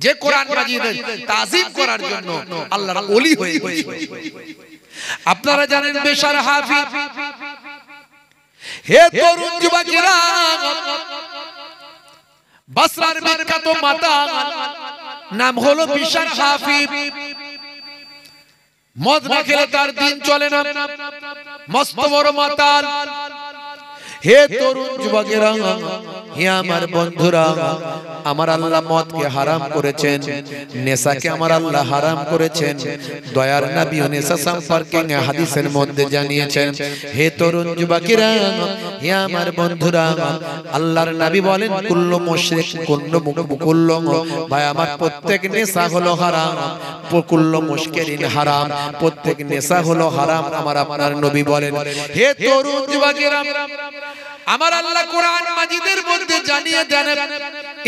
যে কোরআন মাজিদের তাজিম করার জন্য আল্লাহর ওলি হয়ে গেছে। আপনারা জানেন বেশার হাফিজ, হে তরুণ যুবকেরা, বসরার বিখ্যাত মাতাল নাম হলো বেশার হাফিজ। মদ না খেলে তার দিন চলে না, মস্ত বড় মাতাল। হে তরুণ যুবকেরা, হে আমার বন্ধুরা, আমার আল্লাহ মদকে হারাম করেছেন, নেশাকে আমার আল্লাহ হারাম করেছেন। দয়ার নবী নেশা সম্পর্কে হাদিসের মধ্যে জানিয়েছেন। হে তরুণ যুবকেরা, হে আমার বন্ধুরা, আল্লাহর নবী বলেন কুল্লু মুশরিক কুল্লু ভাই আমার প্রত্যেক নেশা হলো হারাম, কুল্লু মুশকিরিন হারাম, প্রত্যেক নেশা হলো হারাম। আমার আপনার নবী বলেন। হে তরুণ যুবকেরা, আমার আল্লাহ কোরআন মাজিদের মধ্যে জানিয়ে দেন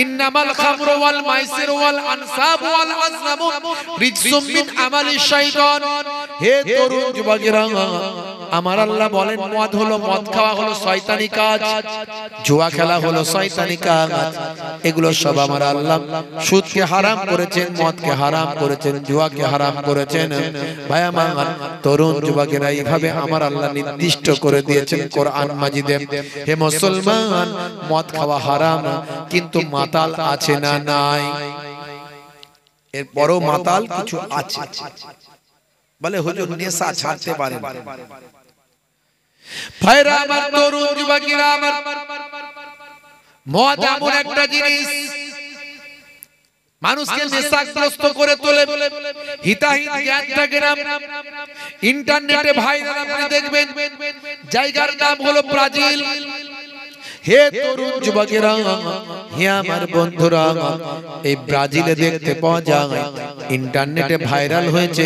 ইন্নামাল খামরু ওয়াল মাইসিরু ওয়াল আনসাবু ওয়াল আজলামু রিজসুম মিন আমালিশ শাইতান। হে তরুণ যুবকেরা, আমার আল্লাহ বলেন মদ হলো, মদ খাওয়া হলো শয়তানি কাজ, জুয়া খেলা হলো শয়তানি কাজ। এগুলো সব আমার আল্লাহ সুদকে হারাম করেছেন, মদকে হারাম করেছেন, জুয়াকে হারাম করেছেন। ভাই আমার তরুণ যুবকেরা, এইভাবে আমার আল্লাহ নির্দিষ্ট করে দিয়েছেন কোরআন মাজিদে। হে মুসলমান, মদ খাওয়া হারাম, কিন্তু মাতাল আছে না নাই? এর বড় মাতাল কিছু আছে, বলে হুজুর নেশা ছাড়তে পারেন। ভাইরা আমার, তরুণ যুবকেরা আমার, মদ এমন একটা জিনিস মানুষকে নেশাগ্রস্ত করে তোলে, হিতাহিত জ্ঞান থাকে না। ইন্টারনেটে ভাইরাল আপনি দেখবেন, জায়গার নাম হলো ব্রাজিল। হে তরুণ যুবকেরা, হে আমার বন্ধুরা, এই ব্রাজিলে দেখতে পাওয়া যায়, ইন্টারনেটে ভাইরাল হয়েছে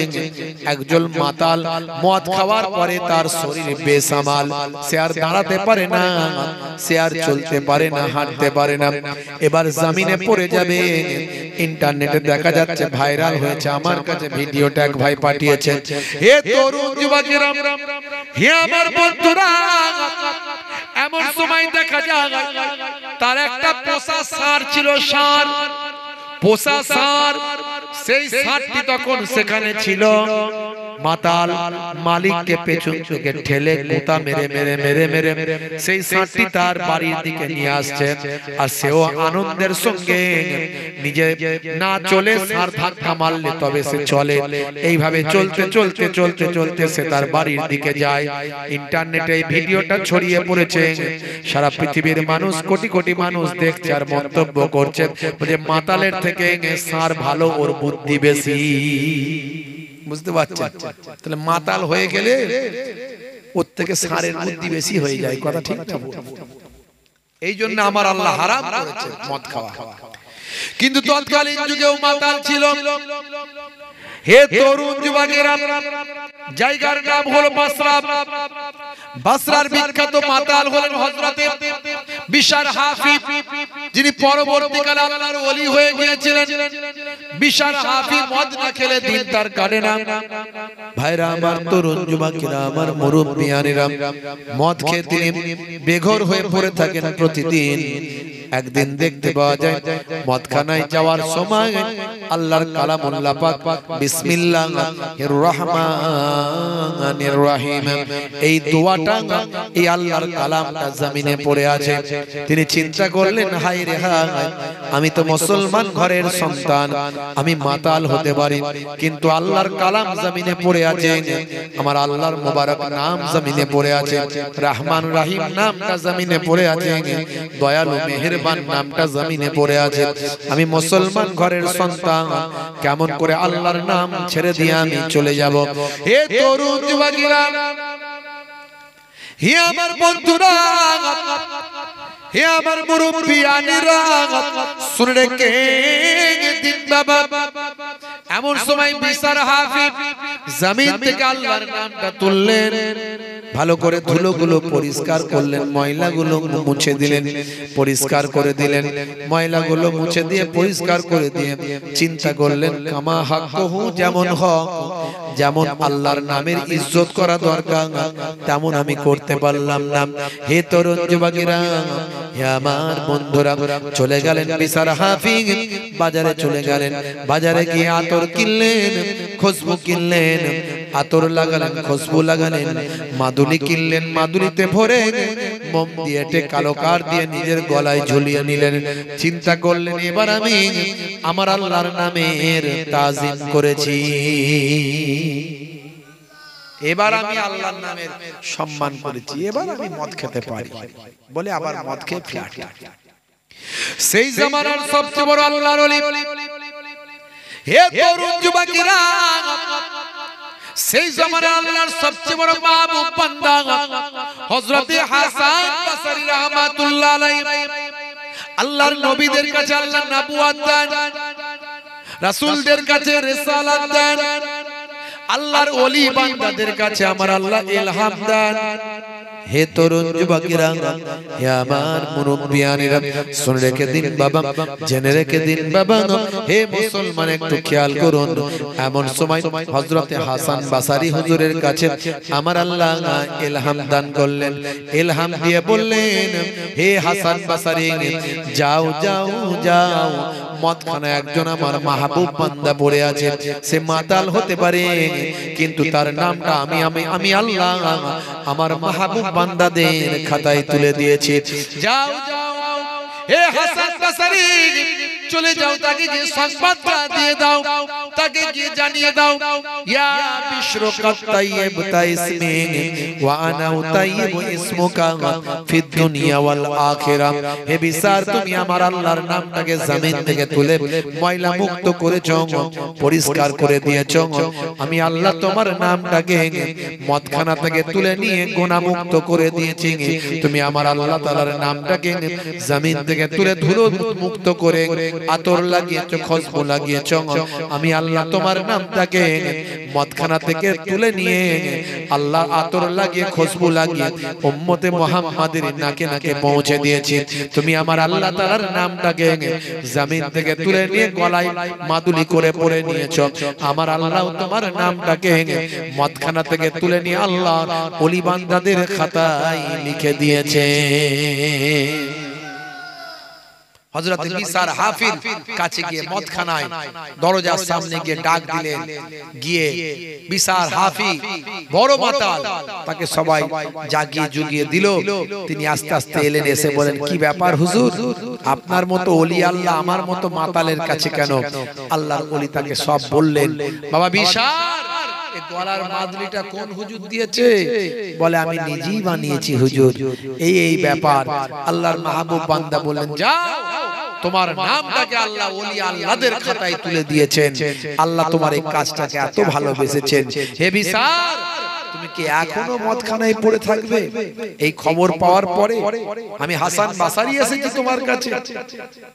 একজন মাতাল মদ খাওয়ার পরে তার শরীর বেসামাল, সে আর দাঁড়াতে পারে না, সে আর চলতে পারে না, হাঁটতে পারে না, এবার জমিনে পড়ে যাবে। ইন্টারনেটে দেখা যাচ্ছে, ভাইরাল হয়েছে, আমার কাছে ভিডিওটা এক ভাই পাঠিয়েছে। হে তরুণ যুবকেরা, হে আমার বন্ধুরা, এমন সময় দেখা যায় তার একটা পোষা ষাঁড় ছিল, ষাঁড়, পোষা ষাঁড়। সেই ষাঁড়টি তখন সেখানে ছিল। মাতাল মালিককে পেছন থেকে ঠেলে গোতা মেরে মেরে মেরে মেরে সেই ষাঁড়টি তার বাড়ির দিকে নিয়ে আসছে, আর সেও আনন্দের সঙ্গে নিজে না চলে ষাঁড় ধাক্কা মারলে তবে সে চলে। এইভাবে চলতে চলতে চলতে চলতে সে তার বাড়ির দিকে যায়। ইন্টারনেটে এই ভিডিওটা ছড়িয়ে পড়েছে, সারা পৃথিবীর মানুষ, কোটি কোটি মানুষ দেখছে আর মন্তব্য করছে যে মাতালের থেকে ষাঁড় ভালো, ওর বুদ্ধি বেশি। বুঝতে পারছেন? তাহলে মাতাল হয়ে গেলে ওর থেকে ষাঁড়ের বুদ্ধি বেশি হয়ে যায়, কথা ঠিক না? এই জন্য আমার আল্লাহ হারাম করেছে মদ খাওয়া। কিন্তু তৎকালীন যুগেও মাতাল ছিল। হে তরুণ যুবকেরা, জায়গার নাম হলো বসরা। বসরার বিখ্যাত মাতাল হলেন হযরতে বিশার হাফিজ, যিনি পরবর্তীকালে আল্লাহর ওলি হয়ে গিয়েছিলেন। বিশার হাফিজ মদ না খেলে দিন তার কাটে না। ভাইরা আমার, তরুণ যুবকেরা আমার, মুরব্বিয়ানেরা, মদ খেয়ে তিনি বেঘর হয়ে পড়ে থাকেন প্রতিদিন। একদিন দেখতে পাওয়া যায় মদখানায় যাওয়ার সময় আল্লাহর কালামুল্লাহ পাক বিসমিল্লাহির রহমানির রহিম এই দোয়াটা, এই আল্লাহর কালামটা জমিনে পড়ে আছে। তিনি চিন্তা করলেন, হায় রে হায়, আমি তো মুসলমান ঘরের সন্তান, আমি মাতাল হতে পারি, কিন্তু আল্লাহর কালাম জমিনে পড়ে আছে, আমার আল্লাহর মোবারক নাম জমিনে পড়ে আছে, রহমান রহিম নামটা জমিনে পড়ে আছে, দয়ালু মেহেরবান নামটা জমিনে পড়ে আছে। আমি মুসলমান ঘরের সন্তান, কেমন করে আল্লাহর নাম ছেড়ে দিয়ে আমি চলে যাব? হে তরুণ যুবকেরা, হে আমার বন্ধুরা, হে আমার মুরব্বিয়ানেরা, শুনে রেখে দিন বাবা। এমন সময় বিশার হাফিজ জমিন থেকে আল্লাহর নামটা তুললেন। ভালো করে ধুলোগুলো পরিষ্কার করলেন, ময়লাগুলো মুছে দিলেন, পরিষ্কার করে দিলেন, ময়লাগুলো মুছে দিয়ে পরিষ্কার করে দিয়ে চিন্তা করলেন কামা হাক্কুহু, যেমন হক, যেমন আল্লাহর নামের ইজ্জত করা দরকার তেমন আমি করতে পারলাম না। হে তরুণ যুবকেরা, হে আমার বন্ধুরা, চলে গেলেন বিসার হাফিজ, বাজারে চলে গেলেন, বাজারে গিয়ে আতর কিনলেন, খুশবু কিনলেন, আতর লাগালেন, খুশবু লাগালেন, মাদুলি কিনলেন, মাদুলিতে ভরে মোম দিয়ে কালো কার দিয়ে নিজের গলায় ঝুলিয়ে নিলেন। চিন্তা করলেন এবার আমি আমার আল্লাহর নামের তাজিম করেছি, এবার আমি আল্লাহর নামের সম্মান করেছি, এবার আমি মদ খেতে পারি বলে আবার মদ খেয়ে ফ্ল্যাট। সেই জামানার সবচেয়ে বড় আল্লাহর ওলি, হে তরুণ যুবকেরা, সেই জামানার আল্লাহর সবচেয়ে বড় মাহবুব বান্দা হযরত হাসান বসরি রাহমাতুল্লাহ আলাইহি, আল্লাহর নবীদের কাছে আল্লাহ নবুয়ত দেন, রাসূলদের কাছে রিসালাত দেন, আল্লাহর ওলি বান্দাদের কাছে আমার আল্লাহ ইলহাম দেন। হে তরুণ যুবকেরা, হে আমার মুরব্বিয়ানেরা, শুনে রেখে দিন বাবা, জেনে রেখে দিন বাবা, হে মুসলমান একটু খেয়াল করুন। এমন সময় হযরত হাসান বসরি হুজুরের কাছে আমার আল্লাহ ইলহাম দান করলেন, ইলহাম দিয়ে বললেন, হে হাসান বসরি, যাও যাও যাও, মদখানা একজন আমার মাহবুব বান্দা পড়ে আছে, সে মাতাল হতে পারে কিন্তু তার নামটা আমি আল্লাহ আমার মাহবুব বান্দাদের খাতায় তুলে দিয়েছি। যাও যাও হে হাসান বসরি, চলে যাও, তাকে গিয়ে সংবাদটা দিয়ে দাও, তাকে গিয়ে জানিয়ে দাও, ইয়া বিশরকাত তাইয়্যিব তাইসমি ওয়া আনা তাইয়্যিব ইসমুকা ফিদ দুনিয়া ওয়াল আখিরা। হে বিসার, তুমি আমার আল্লাহর নামটাকে জমিন থেকে তুলে ময়লা মুক্ত করেছো, পরিষ্কার করে দিয়েছো। আমি আল্লাহ তোমার নামটাকে মদখানা থেকে তুলে নিয়ে গুনাহ মুক্ত করে দিয়েছি। তুমি আমার আল্লাহ তাআলার নামটাকে জমিন থেকে তুলে ধুলো মুক্ত করে আতর লাগিয়েছো, খুশবু লাগিয়েছো। আমি আল্লাহ তোমার নামটাকে মদখানা থেকে তুলে নিয়ে আল্লাহ আতর লাগিয়ে খুশবু লাগিয়ে উম্মতে মুহাম্মাদের নাকে নাকে পৌঁছে দিয়েছি। তুমি আমার আল্লাহ তাআলার নামটাকে জমিন থেকে তুলে নিয়ে গলায় মাদুলি করে পরে নিয়েছো। আমার আল্লাহ তোমার নামটাকে মদখানা থেকে তুলে নিয়ে আল্লাহ ওলি বান্দাদের খাতায় লিখে দিয়েছে। হযরত বিসার হাফিজ কাছে গিয়ে মদখানায় দরজার সামনে গিয়ে ডাক দিলেন, গিয়ে বিসার হাফিজ বড় মাতাল, তাকে সবাই জাগিয়ে জুগিয়ে দিল। তিনি আস্তে আস্তে এলেন, এসে বলেন, কি ব্যাপার হুজুর, আপনার মতো ওলি আল্লাহ আমার মতো মাতালের কাছে কেন? আল্লাহর ওলি তাকে সব বললেন। বাবা বিসার, এই গলার মাদুলিটা কোন হুজুর দিয়েছে? বলে, আমি নিজেই বানিয়েছি হুজুর। এই ব্যাপার। আল্লাহর মাহবুব বান্দা বললেন, যাও, তোমার নামটাকে আল্লাহ ওলি আল্লাহদের খাতায় তুলে দিয়েছেন। আল্লাহ তোমার এই কাজটাকে এত ভালোবেসেছেন। হে বিসার, তুমি কি এখনো মদখানায় পড়ে থাকবে? এই খবর পাওয়ার পরে আমি হাসান বসরি এসেছি তোমার কাছে।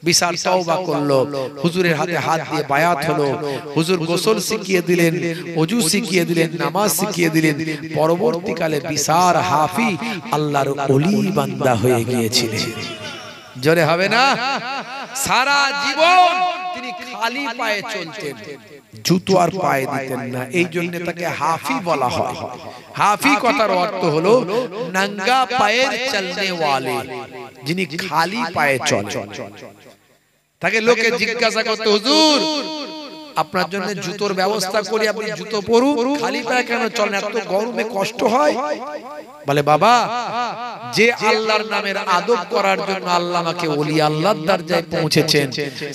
বিসার তওবা করলো, হুজুরের হাতে হাত দিয়ে বায়াত হলো। হুজুর গোসল শিখিয়ে দিলেন, ওযু শিখিয়ে দিলেন, নামাজ শিখিয়ে দিলেন। পরবর্তীকালে বিসার হাফিজ আল্লাহর ওলি বান্দা হয়ে গিয়েছিলেন। জোরে হবে না? সারা জীবন তিনি খালি পায়ে চলতেন, জুতো আর পায়ে দিতেন না। এই জন্য তাকে হাফি বলা হয়। হাফি কথার অর্থ হলো নঙ্গা পায়ের চলনে ওয়ালে, যিনি খালি পায়ে চলে। তাকে লোকে জিজ্ঞাসা করতে, হুজুর আপনার জন্য জুতোর ব্যবস্থা করি, আপনি জুতো পরুন, খালি পায়ে কেন চলেন? এত গরমে কষ্ট হয়। বলে, বাবা, যে আল্লাহর নামের আদব করার জন্য আল্লাহ আমাকে ওলি আল্লাহর দরজায় পৌঁছেছেন,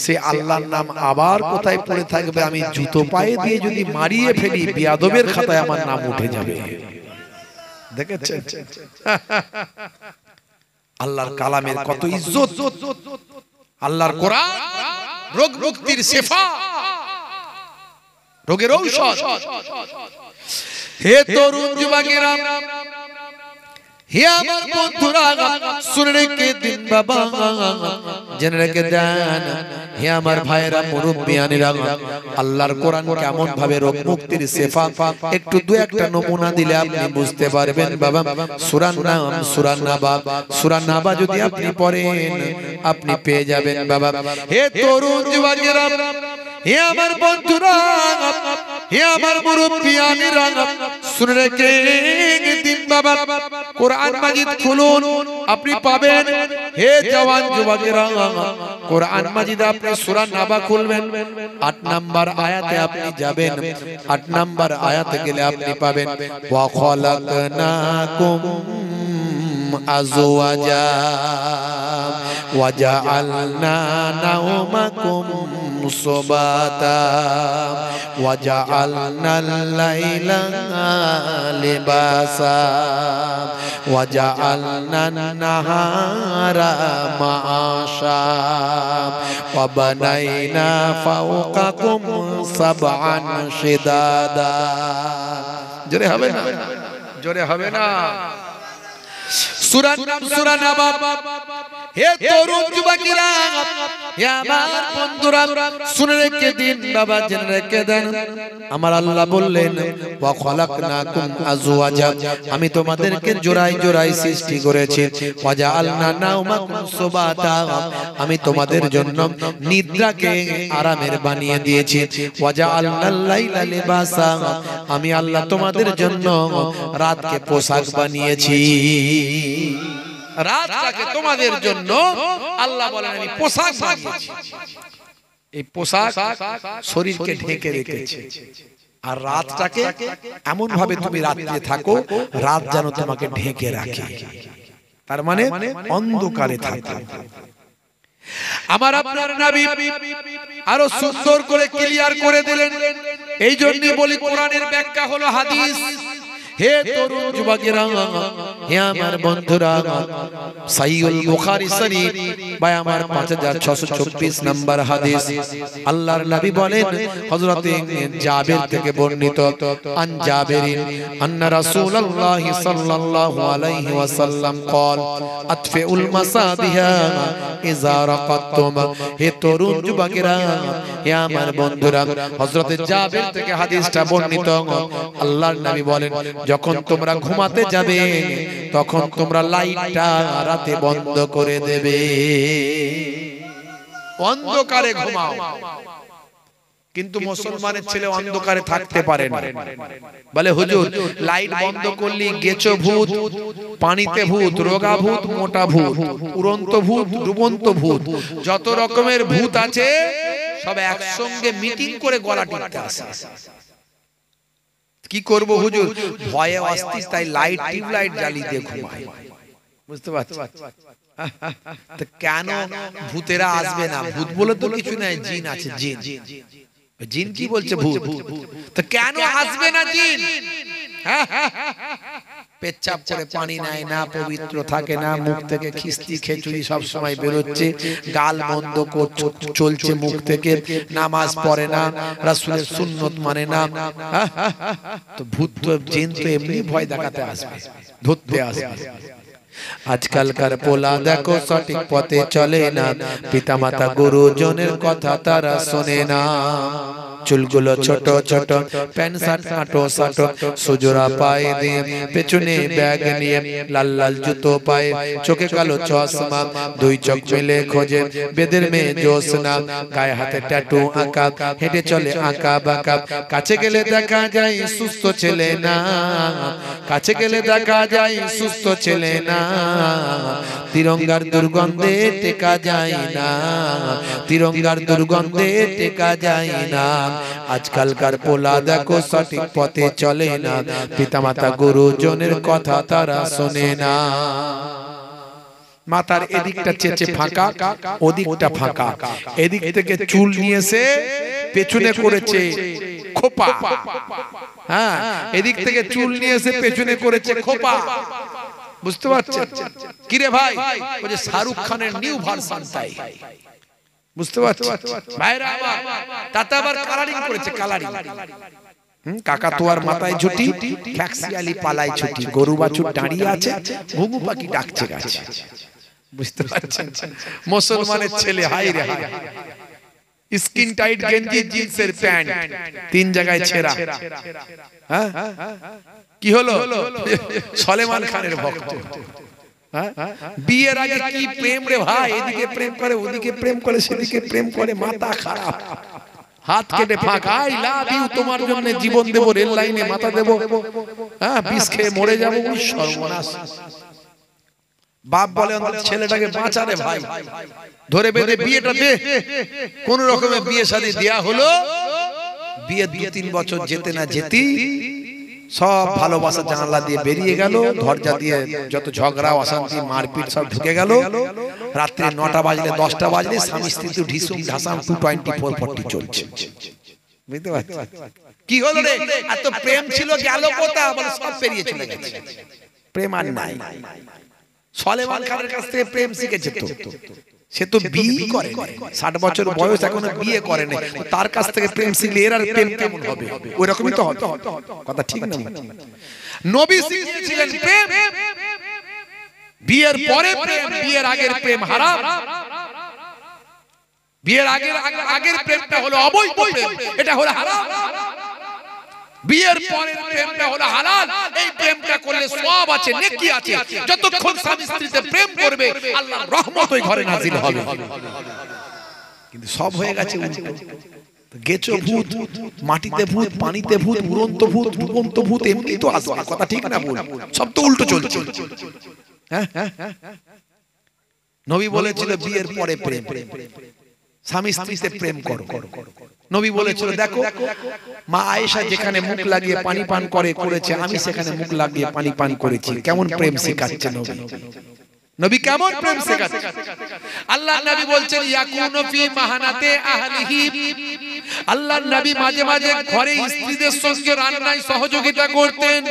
সে আল্লাহর নাম আবার কোথায় পড়ে থাকবে? আমি জুতো পায়ে দিয়ে যদি মারিয়ে ফেলি, বিয়াদবের খাতায় আমার নাম উঠে যাবে। দেখেছেন আল্লাহর কালামের কত ইজ্জত। আল্লাহর কোরআন রোগ মুক্তির শিফা, রোগের ঔষধ। হে তরুণ যুবকেরা, হে আমার বন্ধুরা শুনে রেখে দিন বাবা, জেনে রেখে দেন। হে আমার ভাইরা মুরব্বিয়ানেরা, আল্লাহর কোরআন কেমন ভাবে রোগ মুক্তির শেফা, একটু দু একটা নমুনা দিলে আপনি বুঝতে পারবেন বাবা। সূরা নাম, সূরা নাবা, সূরা নাবা যদি আপনি পড়েন আপনি পেয়ে যাবেন বাবা। হে তরুণ যুবকেরা, হে আমার বন্ধুরা, হে আমার মুরব্বিয়ানেরা, শুনে রেখে দিন বাবা। কোরআন মাজিদ খুলুন, আপনি পাবেন। হে জওয়ান যুবকেরা, কোরআন মাজিদ আপনি সূরা নাবা খুলবেন, ৮ নাম্বার আয়াতে আপনি যাবেন। ৮ নাম্বার আয়াতে গেলে আপনি পাবেন ওয়া খালাকনাকুম আজওয়াজা ওয়া জাআলনা নাওমাকুম সুবাতা ওয়া জাআলনাল লাইলা লিবাসা ওয়া জাআলনান নাহারা মাআশা ওয়া বানাইনা ফাওকাকুম সাবআন শিদাদা। জোরে হবে না? জোরে হবে না? সূরা নাম, সূরা নাবা। হে তরুণ যুবকেরা, হে আমার বন্ধুরা, শুনে রেখে দিন বাবা, জেনে রেখে দেন। আমার আল্লাহ বললেন ওয়া খালাকনাকুম আজওয়াজা, আমি তোমাদেরকে জোড়ায় জোড়ায় সৃষ্টি করেছি। ওয়া জাআলনা নাওমাকুম সুবাতা, আমি তোমাদের জন্য নিদ্রাকে আরামের বানিয়ে দিয়েছি। ওয়া জাআলনাল লাইলা লিবাসা, আমি আল্লাহ তোমাদের জন্য রাতকে পোশাক বানিয়েছি। রাতটাকে তোমাদের জন্য আল্লাহ বলেন আমি পোশাক বানিয়েছি। এই পোশাক শরীরকে ঢেকে রেখেছে, আর রাতটাকে এমন ভাবে তুমি রাত্রে থাকো রাত যেন তোমাকে ঢেকে রাখে, তার মানে অন্ধকারে থাকো। আমার আপনার নবী আরো সুন্দর করে ক্লিয়ার করে দিলেন। এই জন্যই বলি কোরআনের ব্যাখ্যা হলো হাদিস। হে তরুণ যুবকেরা, হে আমার বন্ধুরা, সহিহুল বুখারী শরীফ বা আমার 5624 নম্বর হাদিস, আল্লাহর নবী বলেন, হযরতে জাবের থেকে বর্ণিত, আন জাবেরিন আন্না রাসূলুল্লাহ সাল্লাল্লাহু আলাইহি ওয়াসাল্লাম قال আতফিউল মাসাবিহা ইযা রাকাতুম। হে তরুণ যুবকেরা, হে আমার বন্ধুরা, হযরতে জাবের থেকে হাদিসটা বর্ণিত। আল্লাহর নবী বলেন, যখন তোমরা ঘুমাতে যাবে তখন তোমরা লাইটটা রাতে বন্ধ করে দেবে, অন্ধকারে ঘুমাও। কিন্তু মুসলমানের ছেলে অন্ধকারে থাকতে পারে না। বলে হুজুর লাইট বন্ধ করলে গেছো ভূত, পানিতে ভূত, রোগা ভূত, মোটা ভূত, উড়ন্ত ভূত, ডুবন্ত ভূত, যত রকমের ভূত আছে সব একসঙ্গে মিটিং করে গলা টিপতে আসে। কি করব হুজুর, ভয়ে অস্থির, তাই লাইট টিউবলাইট জ্বালিয়ে দিয়ে ঘুমাই। বুঝতে পারছেন? তো কেন ভূতেরা আসবে না? ভূত বলে তো কিছু নাই, জিন আছে। জিন জিন কি বলছে? ভূত। তো কেন আসবে না জিন? পেচ্ছাপ করে পানি নেয় না, পবিত্র থাকে না, মুখ থেকে খিস্তি খেচুড়ি সব সময় বেরোচ্ছে, গাল বন্ধ চলছে মুখ থেকে, নামাজ পড়ে না, রাসূলের সুন্নত মানে না। তো ভূত তো জিন তো এমনি ভয় দেখাতে আসবে, ধরতে আসবে। আজকালকার পোলা দেখো সঠিক পথে চলে না, পিতামাতা গুরুজনের কথা তারা শোনে না। চুলগুলো ছোট ছোট, প্যান্ট শার্ট আটো সাটো, সুজোড়া পায়ে দিয়ে, পেছনে ব্যাগ নিয়ে, লাল লাল জুতো পায়ে, চোখে কালো চশমা, দুই চোখ মেলে খোঁজে বেদের মেয়ে জোসনা, গায়ে হাতে ট্যাটু আঁকা, হেঁটে চলে আঁকা বাঁকা। কাছে গেলে দেখা যায় সুস্থ ছেলে না, কাছে গেলে দেখা যায় সুস্থ ছেলে না। তিরঙ্গার দুর্গন্ধে টেকা যায় না, তিরঙ্গার দুর্গন্ধে টেকা যায় না। আজকালকার পোলা দেখো সঠিক পথে চলে না, পিতামাতা গুরুজনের কথা তারা শোনে না। মাথার এদিকটা চেচে ফাঁকা, ওদিকটা ফাঁকা, এদিক থেকে চুল নিয়ে এসে পেছনে করেছে খোপা। হ্যাঁ, এদিক থেকে চুল নিয়ে এসে পেছনে করেছে খোপা। বুঝতে পারছেন? কিরে ভাই, ওই যে শাহরুখ খানের নিউ ভার্সন তাই। বুঝতে পারছেন ভাইরা আমার? তাতে আবার কালারিং করেছে, কালারিং। কাকাতুয়ার মাথায় ঝুটি, ফ্যাক্সিয়ালি পালায় ছুটি, গরু বাছুর দাঁড়িয়ে আছে, ঘুঘু পাখি ডাকছে গাছে। বুঝতে পারছেন? মুসলমানের ছেলে হাই রে হাই, স্কিন টাইট গেঞ্জি, জিন্সের প্যান্ট, তিন জায়গায় ছেঁড়া। হ্যাঁ, কি হলো? সলেমান খানের ভক্ত। বিয়ের আগে কি প্রেম রে ভাই, এদিকে প্রেম করে, ওদিকে প্রেম করে, সেদিকে প্রেম করে, মাথা খারাপ। হাত কেটে ফাঁকা, আই লাভ ইউ, তোমার জন্য জীবন দেব, রেল লাইনে মাথা দেব, হ্যাঁ বিষ খেয়ে মরে যাবো। সর্বনাশ। বাপ বলে ছেলেটাকে বাঁচারে ভাই, ধরে বেঁধে বিয়েটা দে। কোন রকমের বিয়ে শাদী দেয়া হলো। বিয়ে 2-3 বছর যেতে না যেতেই সব ভালোবাসা জানালা দিয়ে বেরিয়ে গেল, দরজা দিয়ে যত ঝগড়া অশান্তি মারপিট সব ঢুকে গেল। রাত্রে 9টা বাজলে 10টা বাজলে স্বামী স্ত্রী তো ঢিসুম ঢাসাম 224-40 চলছে। বুঝতে পারছি? কি হলো রে? এত প্রেম ছিল গেল কোথা? বলে সব পেরিয়ে চলে গেছে, প্রেম আর নাই। সলেমান খানের কাছ থেকে প্রেম শিখেছে তো, সে তো বিয়ে করে 60 বছর বয়স, এখনো বিয়ে করে না, তার কাছ থেকে প্রেম শিখলে এর আর প্রেম কেমন হবে? ওই রকমই তো হবে। কথা ঠিক না? নবী শিখিয়েছিলেন প্রেম। বিয়ের পরে প্রেম, বিয়ের আগের প্রেম হারাম। বিয়ের আগের প্রেমটা হলো অবৈধ প্রেম, এটা হলো হারাম। বিয়ের পরের প্রেমটা হলো হালাল। এই প্রেমটা করলে সওয়াব আছে, নেকি আছে। যতক্ষণ স্বামী স্ত্রীতে প্রেম করবে, আল্লাহর রহমত ওই ঘরে নাজিল হবে। কিন্তু সব হয়ে গেছে উল্টো। গেছো ভূত, মাটিতে ভূত, পানিতে ভূত, উড়ন্ত ভূত, ডুবন্ত ভূত, এমনি তো আসবে। কথা ঠিক না ভুল? সব তো উল্টো চলছে। হ্যাঁ, নবী বলেছিল বিয়ের পরে প্রেম, স্বামী স্ত্রীতে প্রেম করো। নবী বলেছিল দেখো, মা আয়েশা যেখানে মুখ লাগিয়ে পানি পান করেছে, আমি সেখানে মুখ লাগিয়ে পানি পান করেছি। কেমন প্রেম শেখাচ্ছে নবী? নবী কেমন প্রেম শেখাচ্ছে? আল্লাহর নবী বলছেন ইয়াকুনু ফি মাহানাতে আহলিহি। আল্লাহর নবী মাঝে মাঝে ঘরে স্ত্রীদের সঙ্গে রান্নায় সহযোগিতা করতেন।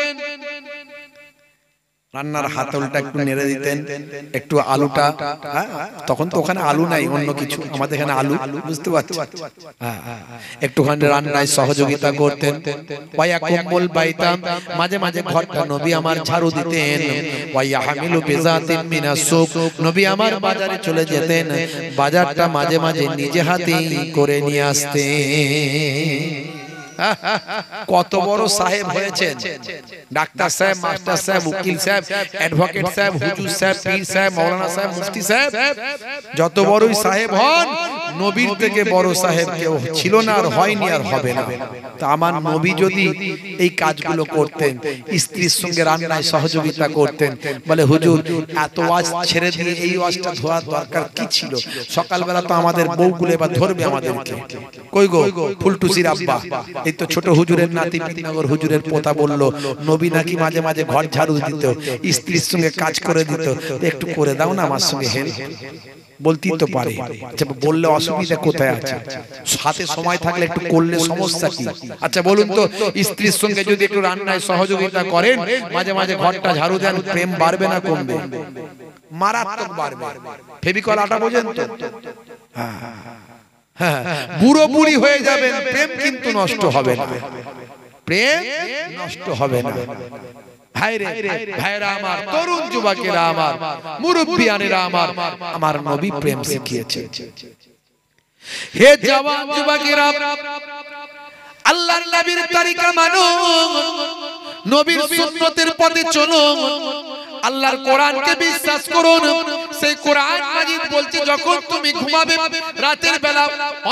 রান্নার হাতলটা একটু নেড়ে দিতেন, একটু আলুটা, তখন তো ওখানে আলু নাই, অন্য কিছু, আমাদের এখানে আলু। বুঝতে পারছেন? একটুখানি রান্নায় সহযোগিতা করতেন। ওয়া কুম্বুল বাইতাম, মাঝে মাঝে ঘরটা নবী আমার ঝাড়ু দিতেন। ওয়া ইয়াহমিলু বিজাতিন মিনাস সুক, নবী আমার বাজারে চলে যেতেন, বাজারটা মাঝে মাঝে নিজে হাতেই করে নিয়ে আসতেন। কত বড় সাহেব হয়েছেন, ডাক্তার সাহেব, মাস্টার সাহেব, উকিল সাহেব, অ্যাডভোকেট সাহেব, হুজুর সাহেব, পীর সাহেব, মাওলানা সাহেব, মুফতি সাহেব, যত বড়ই সাহেব হন, নবীর থেকে বড় সাহেব কেউ ছিল না, আর হয়নি, আর হবে না। তা আমার নবী যদি এই কাজগুলো করতেন, স্ত্রীর সঙ্গে রান্নায় সহযোগিতা করতেন, বলে হুজুর এত ওয়াজ ছেড়ে দিয়ে এই ওয়াজটা ধোয়ার দরকার কি ছিল? সকালবেলা তো আমাদের বউগুলো এবার ধরবে আমাদেরকে। কই গো ফুলটুসির আব্বা, এই তো ছোট হুজুরের নাতি পিনগর হুজুরের পোতা বলল নবী নাকি মাঝে মাঝে ঘর ঝাড়ু দিত, স্ত্রীর সঙ্গে কাজ করে দিত, একটু করে দাও না আমার সঙ্গে হেল্প। বলতেই তো পারে, বললে অসুবিধা কোথায় আছে? হাতে সময় থাকলে একটু করলে সমস্যা কি? আচ্ছা বলুন তো, স্ত্রীর সঙ্গে যদি একটু রান্নায় সহযোগিতা করেন, মাঝে মাঝে ঘরটা ঝাড়ু দেন, প্রেম বাড়বে না কমবে? মারাত্মক বাড়বে। ফেভিকল আটা বোঝেন তো? হ্যাঁ, বুড়ো বুড়ি হয়ে যাবেন, প্রেম কিন্তু নষ্ট হবে না, প্রেম নষ্ট হবে না। ভাইরা আমার, তরুণ যুবকেরা আমার, মুরব্বিয়ানেরা আমার, আমার নবী প্রেম শিখিয়েছে। হে জওয়ান যুবকেরা, আল্লাহর নবীর তরিকা মানো, নবীর সুন্নতের পথে চলো, আল্লাহর কোরআনকে বিশ্বাস করুন। সেই কোরআন মাজিদ বলছে যখন তুমি ঘুমাবে রাতের বেলা,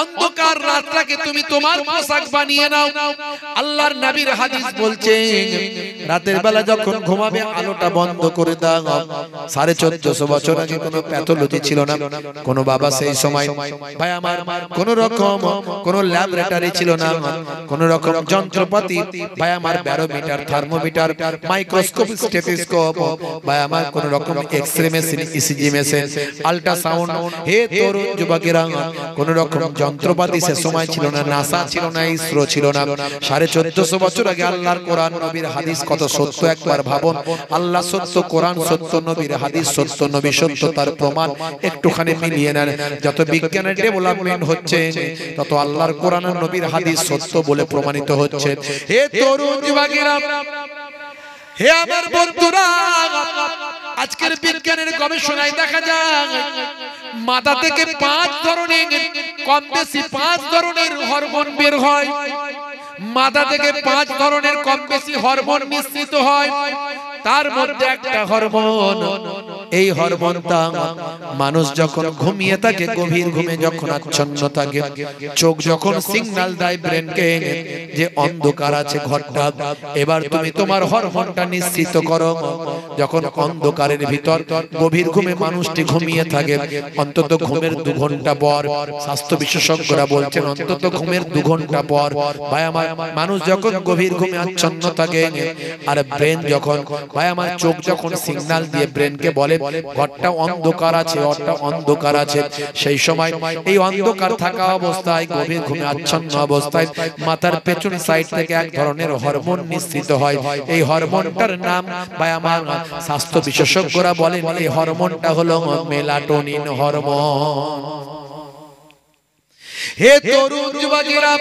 অন্ধকার রাতটাকে তুমি তোমার পোশাক বানিয়ে নাও। আল্লাহর নবীর হাদিস বলছে রাতের বেলা যখন ঘুমাবে আলোটা বন্ধ করে দাও। 1450 বছর আগে কোনো প্যাথোলজি ছিল না, কোনো বাবা সেই সময় ভাই আমার কোন রকম কোন ল্যাবরেটরি ছিল না, কোন রকম যন্ত্রপাতি ভাই আমার ব্যারোমিটার, থার্মোমিটার, মাইক্রোস্কোপ, স্টেথোস্কোপ ভাই আমার কোন রকম এক্সরে মেশিন, ইসিজি নেমেছে আল্ট্রাসাউন্ড। হে তরুণ যুবকেরা, কোন রকম যন্ত্রপাতি সে সময় ছিল না, নাসা ছিল না, ইসরো ছিল না। 1450 বছর আগে আল্লাহর কোরআন নবীর হাদিস কত সত্য একবার ভাবুন। আল্লাহ সত্য, কোরআন সত্য, নবীর হাদিস সত্য, নবী সত্য, তার প্রমাণ একটুখানি মিলিয়ে নেন। যত বিজ্ঞানের ডেভেলপমেন্ট হচ্ছে তত আল্লাহর কোরআন আর নবীর হাদিস সত্য বলে প্রমাণিত হচ্ছে। হে তরুণ যুবকেরা, হে আমার বন্ধুরা, আজকের বিজ্ঞানের গবেষণায় দেখা যায় মাথা থেকে 5 ধরনের, কম বেশি 5 ধরনের হরমোন বের হয়। মাথা থেকে 5 ধরনের কম বেশি হরমোন মিশ্রিত হয়। তার মধ্যে একটা হরমোন, এই হরমোনটা মানুষ যখন ঘুমিয়ে থাকে, গভীর ঘুমে যখন আচ্ছন্ন থাকে, চোখ যখন সিগন্যাল দেয় ব্রেনকে যে অন্ধকার আছে ঘরটা, এবার তুমি তোমার হরমোনটা নিশ্চিত করো। যখন অন্ধকারের ভিতর গভীর ঘুমে মানুষটি ঘুমিয়ে থাকে, অন্তত ঘুমের 2 ঘন্টা পর, স্বাস্থ্য বিশেষজ্ঞরা বলছেন অন্তত ঘুমের 2 ঘন্টা পর, ভাই আমার মানুষ যখন গভীর ঘুমে আচ্ছন্ন থাকে আর ব্রেন যখন, ভাই আমার চোখ যখন সিগন্যাল দিয়ে ব্রেনকে বলে ঘরটা অন্ধকার আছে, ঘরটা অন্ধকার আছে, সেই সময় এই অন্ধকার থাকা অবস্থায়, গভীর ঘুমে আচ্ছন্ন অবস্থায় মাথার পেছন সাইড থেকে এক ধরনের হরমোন নিঃসৃত হয়। এই হরমোনটার নাম, ভাই আমার স্বাস্থ্য বিশেষজ্ঞরা বলেন এই হরমোনটা হলো মেলাটোনিন হরমোন। হে তরুণ যুবকেরা,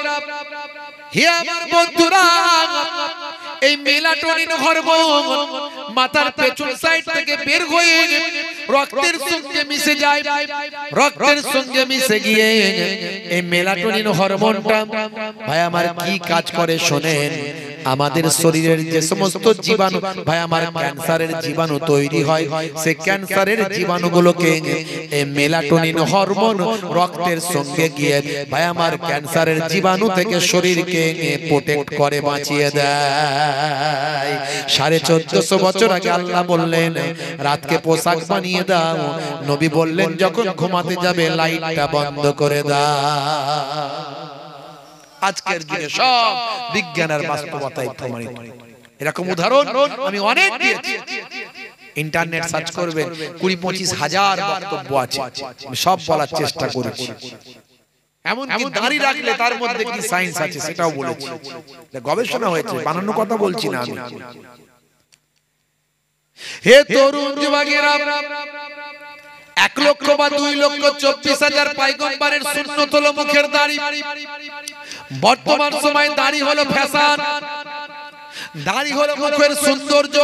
হে আমার বন্ধুরা, এই মেলাটোনিন হরমোন মাথার পেছন সাইড থেকে বের হয়ে রক্তের সঙ্গে মিশে যায়। রক্তের সঙ্গে মিশে গিয়ে এই মেলাটোনিন হরমোনটা, ভাই আমার কি কাজ করে শোনেন। আমাদের শরীরের যে সমস্ত জীবাণু, ভাই আমার ক্যান্সারের জীবাণু তৈরি হয়, সেই ক্যান্সারের জীবাণুগুলোকে এই মেলাটোনিন হরমোন রক্তের সঙ্গে গিয়ে, ভাই আমার ক্যান্সারের জীবাণু থেকে শরীরকে প্রোটেক্ট করে, বাঁচিয়ে দেয়। 1450 বছর আগে আল্লাহ বললেন রাতকে পোশাক বানিয়ে দাও। নবী বললেন যখন ঘুমাতে যাবে লাইটটা বন্ধ করে দাও। আজকের দিনে সব বিজ্ঞানের বাস্তবতায় প্রমাণিত। এরকম উদাহরণ আমি অনেক দিয়েছি। ইন্টারনেট সার্চ করবেন, 20-25 হাজার বক্তব্য আছে, আমি সব বলার চেষ্টা করেছি। এমনকি দাড়ি রাখলে তার মধ্যে কি সায়েন্স আছে সেটাও বলেছি, গবেষণা হয়েছে, বানানো কথা বলছি না আমি। হে তরুণ যুবকেরা, 1 লক্ষ বা 2 লক্ষ 24,000 পয়গম্বরের সুন্নত হলো মুখের দাড়ি। বর্তমান সময়ে দাড়ি হলো ফ্যাশন, দাড়ি হলো মুখের সৌন্দর্য।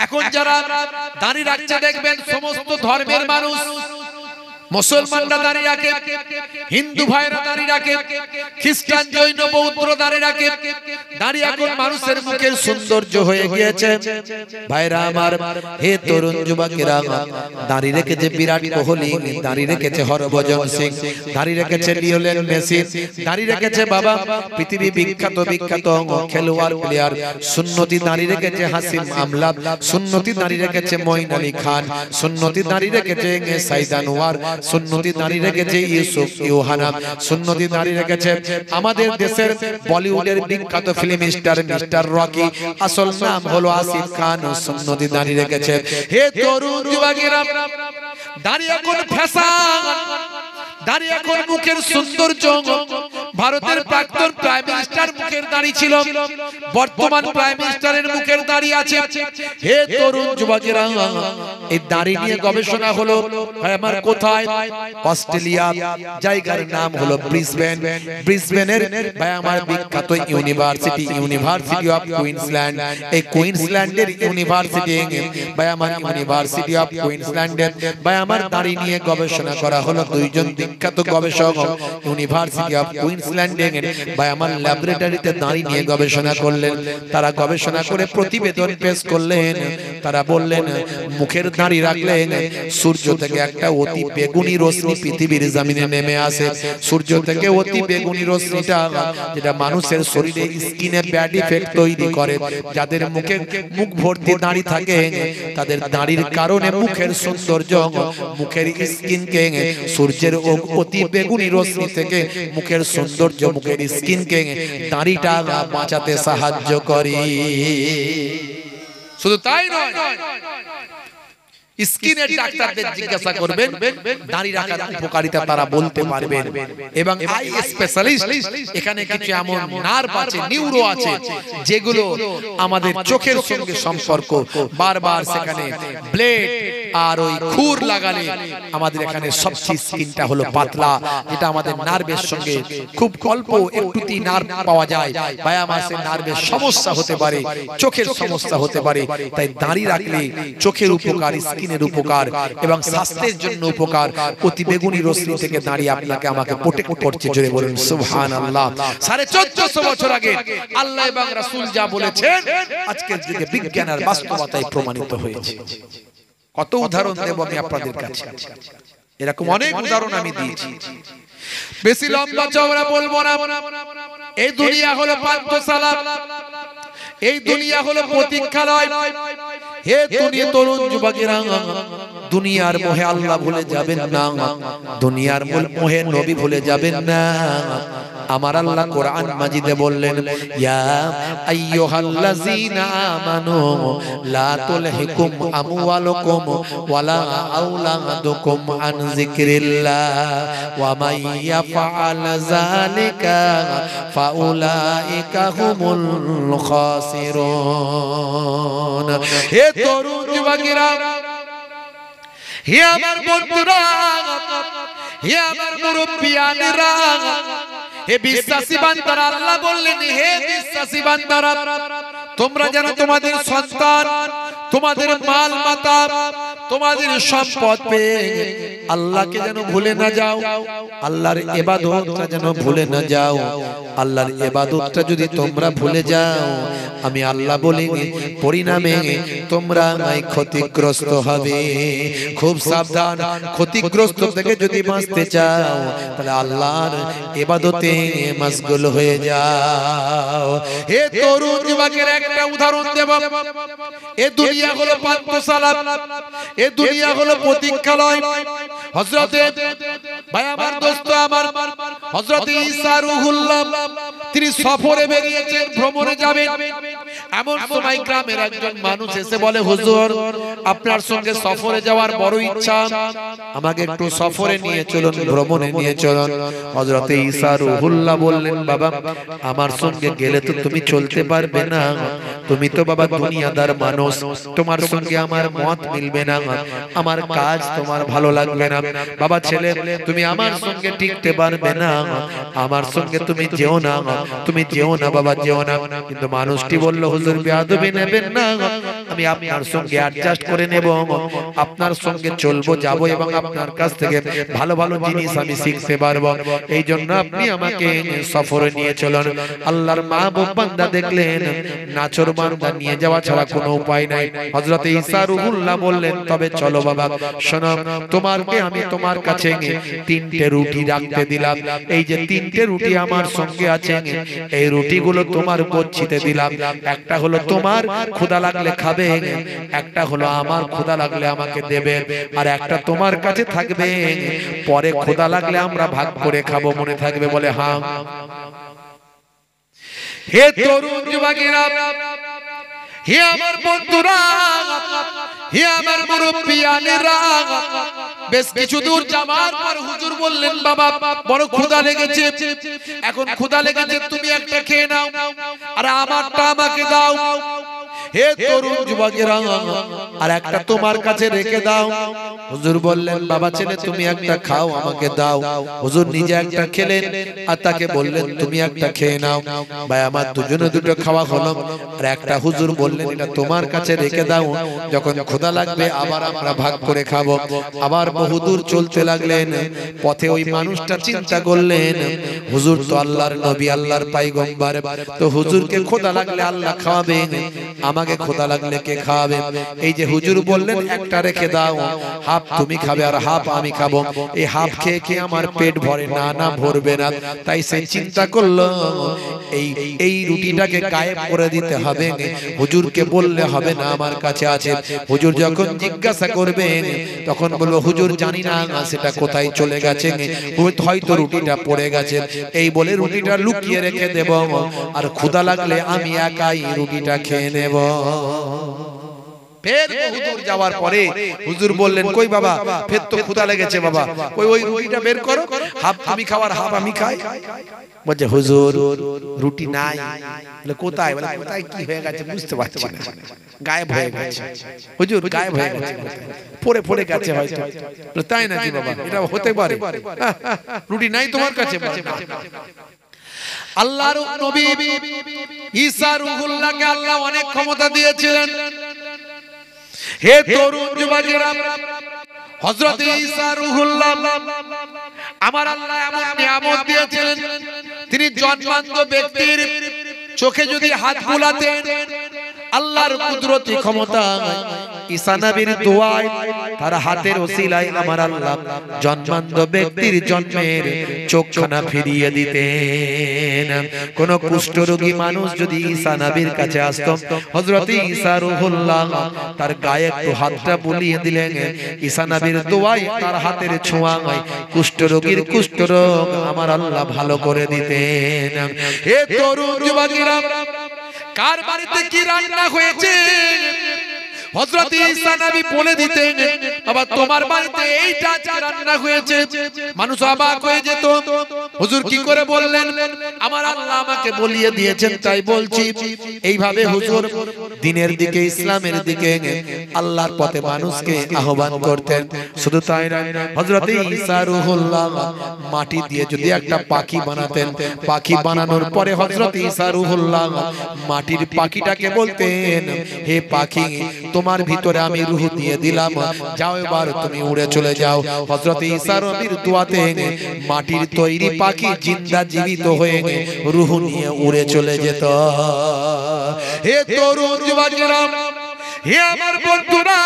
এখন যারা দাড়ি রাখছে দেখবেন সমস্ত ধর্মের মানুষ, মুসলমানরা দাড়ি রাখে, হিন্দু ভাইরা দাড়ি রাখে, খ্রিস্টান জৈন বৌদ্ধ দাড়ি রাখে। দাড়ি এখন মানুষের মুখের সৌন্দর্য হয়ে গিয়েছে। ভাইরা আমার, হে তরুণ যুবকেরা, দাড়ি রেখেছে বিরাট কোহলি, দাড়ি রেখেছে হরভজন সিং, দাড়ি রেখেছে লিওনেল মেসি, দাড়ি রেখেছে বাবা পৃথিবী বিখ্যাত বিখ্যাত খেলোয়াড় প্লেয়ার। সুন্নতি দাড়ি রেখেছে হাসিম আমলা, সুন্নতি দাড়ি রেখেছে মঈন আলী খান, সুন্নতি দাড়ি রেখেছে সাইদ আনোয়ার, সুন্নতি দাঁড়িয়ে রেখেছে ইউসুফ ইউহানা, সুন্নতি দাঁড়িয়ে রেখেছে আমাদের দেশের বলিউডের বিখ্যাত ফিল্ম স্টার মিস্টার রকি, আসল নাম হলো আসিফ খান, সুন্নতি দাঁড়িয়ে রেখেছে। হে তরুণ যুবকেরা, দাঁড়িয়ে এখন ফ্যাশন, দাঁড়িয়ে এখন মুখের সৌন্দর্য। ভারতের প্রাক্তন প্রাইম মিনিস্টার মুখের দাড়ি ছিল, বর্তমান প্রাইম মিনিস্টারের মুখের দাড়ি আছে। হে তরুণ যুবকেরা, এই দাড়ি নিয়ে গবেষণা হলো আমার কোথায়? অস্ট্রেলিয়া, জায়গার নাম হলো ব্রিসবেন। ব্রিসবেনের ভাই আমার বিখ্যাত ইউনিভার্সিটি, ইউনিভার্সিটি অফ কুইন্সল্যান্ড। এই কুইন্সল্যান্ডের ইউনিভার্সিটি, ভাই আমার ইউনিভার্সিটি অফ কুইন্সল্যান্ডের ভাই আমার দাড়ি নিয়ে গবেষণা করা হলো। 2 জন বিখ্যাত গবেষক ইউনিভার্সিটি অফ কুইন্সল্যান্ডে ভাই আমার ল্যাবরেটরিতে দাড়ি নিয়ে গবেষণা করলেন। তারা গবেষণা করে প্রতিবেদন পেশ করলেন। তারা বললেন মুখের দাড়ি রাখলে সূর্য থেকে একটা অতি বেগুনি রশ্মি পৃথিবীর জমিনে নেমে আসে। সূর্য থেকে অতি বেগুনি রশ্মিটা যেটা মানুষের শরীরে স্কিনে ব্যাড ইফেক্ট তৈরি করে। যাদের মুখ ভর্তি দাড়ি থাকে তাদের দাড়ির কারণে মুখের সৌন্দর্য, মুখের স্কিনকে সূর্যের অতি বেগুনি রশ্মি থেকে মুখের সৌন্দর্য, মুখের স্কিনকে দাড়িটা বাঁচাতে সাহায্য করে। শুধু তাই নয়, স্কিনের ডাক্তারদের জিজ্ঞাসা করবেন, দাড়ি রাখার উপকারিতা তারা বলতে পারবেন। এবং আই স্পেশালিস্ট, এখানে কিছু এমন নার্ভ আছে, নিউরো আছে, যেগুলো আমাদের চোখের সঙ্গে সম্পর্ক, বারবার সেখানে ব্লেড আর ওই খুর লাগালে আমাদের এখানে সবচেয়ে স্কিনটা হলো পাতলা, যেটা আমাদের নার্ভের সঙ্গে খুব অল্প একটুতেই নার্ভ পাওয়া যায়। বায়ামাসের নার্ভের সমস্যা হতে পারে, চোখের সমস্যা হতে পারে। তাই দাড়ি রাখলে চোখের উপকার, স্কিনের উপকার এবং স্বাস্থ্যের জন্য উপকার। অতি বেগুনি রশ্মি থেকে দাঁড়িয়ে আপনাকে আমাকে প্রোটেক্ট করছে। জোরে বলুন সুবহানাল্লাহ। 1450 বছর আগে আল্লাহ এবং রাসূল যা বলেছেন, আজকের যুগে বিজ্ঞান আর বাস্তবতায় প্রমাণিত হয়েছে। কত উদাহরণ দেব আমি আপনাদের কাছে, এরকম অনেক উদাহরণ আমি দিয়েছি। বেশি লম্বা চওড়া বলবো না। এই দুনিয়া হলো পান্থশালা, এই দুনিয়া হলো প্রতীক্ষালয়। হে দুনিয়া তরুণ যুবকেরা, দুনিয়ার মোহে আল্লাহ ভুলে যাবেন না, দুনিয়ার মোহে নবী ভুলে যাবেন না। আমার আল্লাহ কোরআন মাজিদে বললেন, ইয়া আইয়ুহাল্লাযীনা আমানু লা তুলহিকুম আমওয়ালুকুম ওয়ালা আওলাদুকুম আন যিকরিল্লাহ ওয়া মান ইয়াফআল যালিকা ফাউলাইকা হুমুল খাসিরুন। হে তরুণ যুবকেরা, হে আমার বন্ধুরা, হে আমার মুরব্বিয়ানেরা, হে বিশ্বাসী বান্দারা, আল্লাহ বললেন, হে বিশ্বাসী বান্দারা, তোমরা যেন তোমাদের সন্তান, তোমাদের মাল মাতা, তোমাদের সম্পদ পেয়ে আল্লাহকে যেন ভুলে না যাও, আল্লাহর ইবাদতটা যেন ভুলে না যাও। আল্লাহর ইবাদতটা যদি তোমরা ভুলে যাও, আমি আল্লাহ বলি পরিণামে তোমরা ক্ষতিগ্রস্ত হবে। খুব সাবধান, ক্ষতিগ্রস্ত থেকে যদি বাঁচতে চাও তাহলে আল্লাহর ইবাদতে মশগুল হয়ে যাও। হে তরুণ যুবকের একটা উদাহরণ দেব। এই দুনিয়া হলো পান্থশালা, এই দুনিয়া হলো প্রতীক্ষালয়। হযরতে ভাই আমার দোস্ত আমার হযরত ঈসা রূহুল্লাহ তিনি সফরে বেরিয়েছেন, ভ্রমণে যাবেন। এমন সময় গ্রামের একজন মানুষ এসে বলে, হুজুর আপনার সঙ্গে সফরে যাওয়ার বড় ইচ্ছা, আমাকে একটু সফরে নিয়ে চলুন, ভ্রমণে নিয়ে চলুন। হযরত ঈসা রূহুল্লাহ বললেন, বাবা আমার সঙ্গে গেলে তো তুমি চলতে পারবে না, তুমি তো বাবা দুনিয়াদার মানুষ, তোমার সঙ্গে আমার মত মিলবে না, আমার কাজ তোমার ভালো লাগবে না। বাবা ছেলে তুমি আমার সঙ্গে টিকতে পারবে না, আমার সঙ্গে তুমি যেও না, তুমি যেও না বাবা, যেও না। কিন্তু মানুষটি বলল, হুজুর বেয়াদবি নেবেন না, আমি আপনার সঙ্গে অ্যাডজাস্ট করে নেব, আপনার সঙ্গে চলবো, যাব এবং আপনার কাছ থেকে ভালো ভালো জিনিস আমি শিখতে পারবো, এই জন্য আপনি আমাকে সফরে নিয়ে চলুন। আল্লাহর মাহবুব বান্দা দেখলেন নাচর বান্দা নিয়ে যাওয়া ছাড়া কোনো উপায় নাই। হযরত ঈসা রূহুল্লাহ বললেন, তবে চলো বাবা, শোনো তোমাকে আমি তোমার কাছে 3টে রুটি রাখতে দিলাম, এই যে 3টে রুটি আমার সঙ্গে আছে, এই রুটিগুলো তোমার গচ্ছিতে দিলাম। একটা হলো তোমার ক্ষুধা লাগলে খাবে, একটা হলো আমার ক্ষুধা লাগলে আমাকে দেবে, আর একটা তোমার কাছে থাকবে, পরে ক্ষুধা লাগলে আমরা ভাগ করে খাবো, মনে থাকবে? বলে হ্যাঁ। হে তরুণ যুবকেরা, হে আমার বন্ধুরা, হে আমার মুরব্বিয়ানেরা, বেশ কিছু দূর যাওয়ার পর হুজুর বললেন, বাবা বড় ক্ষুধা লেগেছে, এখন ক্ষুধা লেগেছে, তুমি একটা খেয়ে নাও আর আমারটা আমাকে দাও। হে তরুণ যুবকেরা, আর একটা তোমার কাছে রেখে দাও। হুজুর বললেন, বাবা ছেলে তুমি একটা খাও, আমাকে দাও। হুজুর নিজে একটা খেলেন আর তাকে বললেন, তুমি একটা খেয়ে নাও। ভাই আমার দুজনে দুটো খাওয়া হলো, আর একটা হুজুর বললেন, এটা তোমার কাছে রেখে দাও, যখন ক্ষুধা লাগবে আবার আমরা ভাগ করে খাবো। আবার বহুদূর চলতে লাগলেন, পথে ওই মানুষটা চিন্তা করলেন, হুজুর তো আল্লাহর নবী, আল্লাহর পয়গম্বর, তো হুজুরকে ক্ষুধা লাগলে আল্লাহ খাওয়াবেন, আমাকে ক্ষুধা লাগলে কে খাওয়াবে? এই যে হুজুর বললেন একটা রেখে দাও, হাফ তুমি খাবে আর হাফ আমি খাবো, এই হাফ খেয়ে খেয়ে আমার পেট ভরে না, না ভরবে না। তাই সে চিন্তা করলো এই রুটিটাকে গায়েব করে দিতে হবে, হুজুরকে বললে হবে না আমার কাছে আছে। হুজুর যখন জিজ্ঞাসা করবেন তখন বলবো, হুজুর জানি না সেটা কোথায় চলে গেছে, হয়তো রুটিটা পড়ে গেছে, এই বলে রুটিটা লুকিয়ে রেখে দেব, আর ক্ষুধা লাগলে আমি একাই রুটিটা খেয়ে নেব। ফের বহুদূর যাওয়ার পরে হুজুর বললেন কই বাবা ফের তো ক্ষুধা লেগেছে বাবা ওই রুটিটা বের করো হাফ তুমি খাওয়ার হাফ আমি খাই বলছে হুজুর রুটি নাই বলে কোথায় বলে কোথায় কি হয়ে গেছে বুঝতে পারছি না গায়েব হয়ে গেছে হুজুর গায়েব হয়ে গেছে পড়ে পড়ে গেছে হয়তো তাই নাকি বাবা এটা হতে পারে রুটি নাই তোমার কাছে আল্লাহর নবী ঈসা রূহুল্লাহকে আল্লাহ অনেক ক্ষমতা দিয়েছিলেন হে তরুণ যুবকেরা হযরত ঈসা রূহুল্লাহ আমার আল্লাহ এমন নিয়ামত দিয়েছিলেন তিনি জন্মান্ত ব্যক্তির চোখে যদি হাত বুলাতেন আল্লাহর কুদরতি ক্ষমতা ঈসা নবীর দোয়ায় তার হাতের ওসিলায় আমার আল্লাহ জন্মান্ত ব্যক্তির জন্মের চোখখানা ফিরিয়ে দিতেন কোন কুষ্ঠরোগী মানুষ যদি ঈসা নবীর কাছে আসতো হযরত ঈসা রূহুল্লাহ তার গায়ে একটু হাতটা বুলিয়ে দিলেন ঈসা নবীর দোয়ায় তার হাতের ছোঁয়ায় কুষ্ঠরোগীর কুষ্ঠরোগ আমার আল্লাহ ভালো করে দিতেন হে তরুণ যুবকেরা কার বাড়িতে কি রান্না হয়েছে হযরত ঈসা নবী বলে দিতেন বাবা তোমার বাড়িতে এইটা আজকে রান্না হয়েছে মানুষ অবাক হয়ে যেত হুজুর কি করে বললেন আমার আল্লাহ আমাকে বলিয়ে দিয়েছেন তাই বলছি এইভাবে হুজুর দ্বীনের দিকে ইসলামের দিকে আল্লাহর পথে মানুষকে আহ্বান করতেন শুধু তাই নয় হযরত ঈসা রূহুল্লাহ মাটি দিয়ে যদি একটা পাখি বানাতেন পাখি বানানোর পরে হযরত ঈসা রূহুল্লাহ মাটির পাখিটাকে বলতেন হে পাখি তোমার ভিতরে আমি রূহ দিয়ে দিলাম যাও এবার তুমি উড়ে চলে যাও হযরত ঈসা নবীর দোয়াতে মাটির তৈরি পাখি জিন্দা জীবিত হয়ে রূহ নিয়ে উড়ে চলে যেত হে তরুণ যুবকেরা হে আমার বন্ধুরা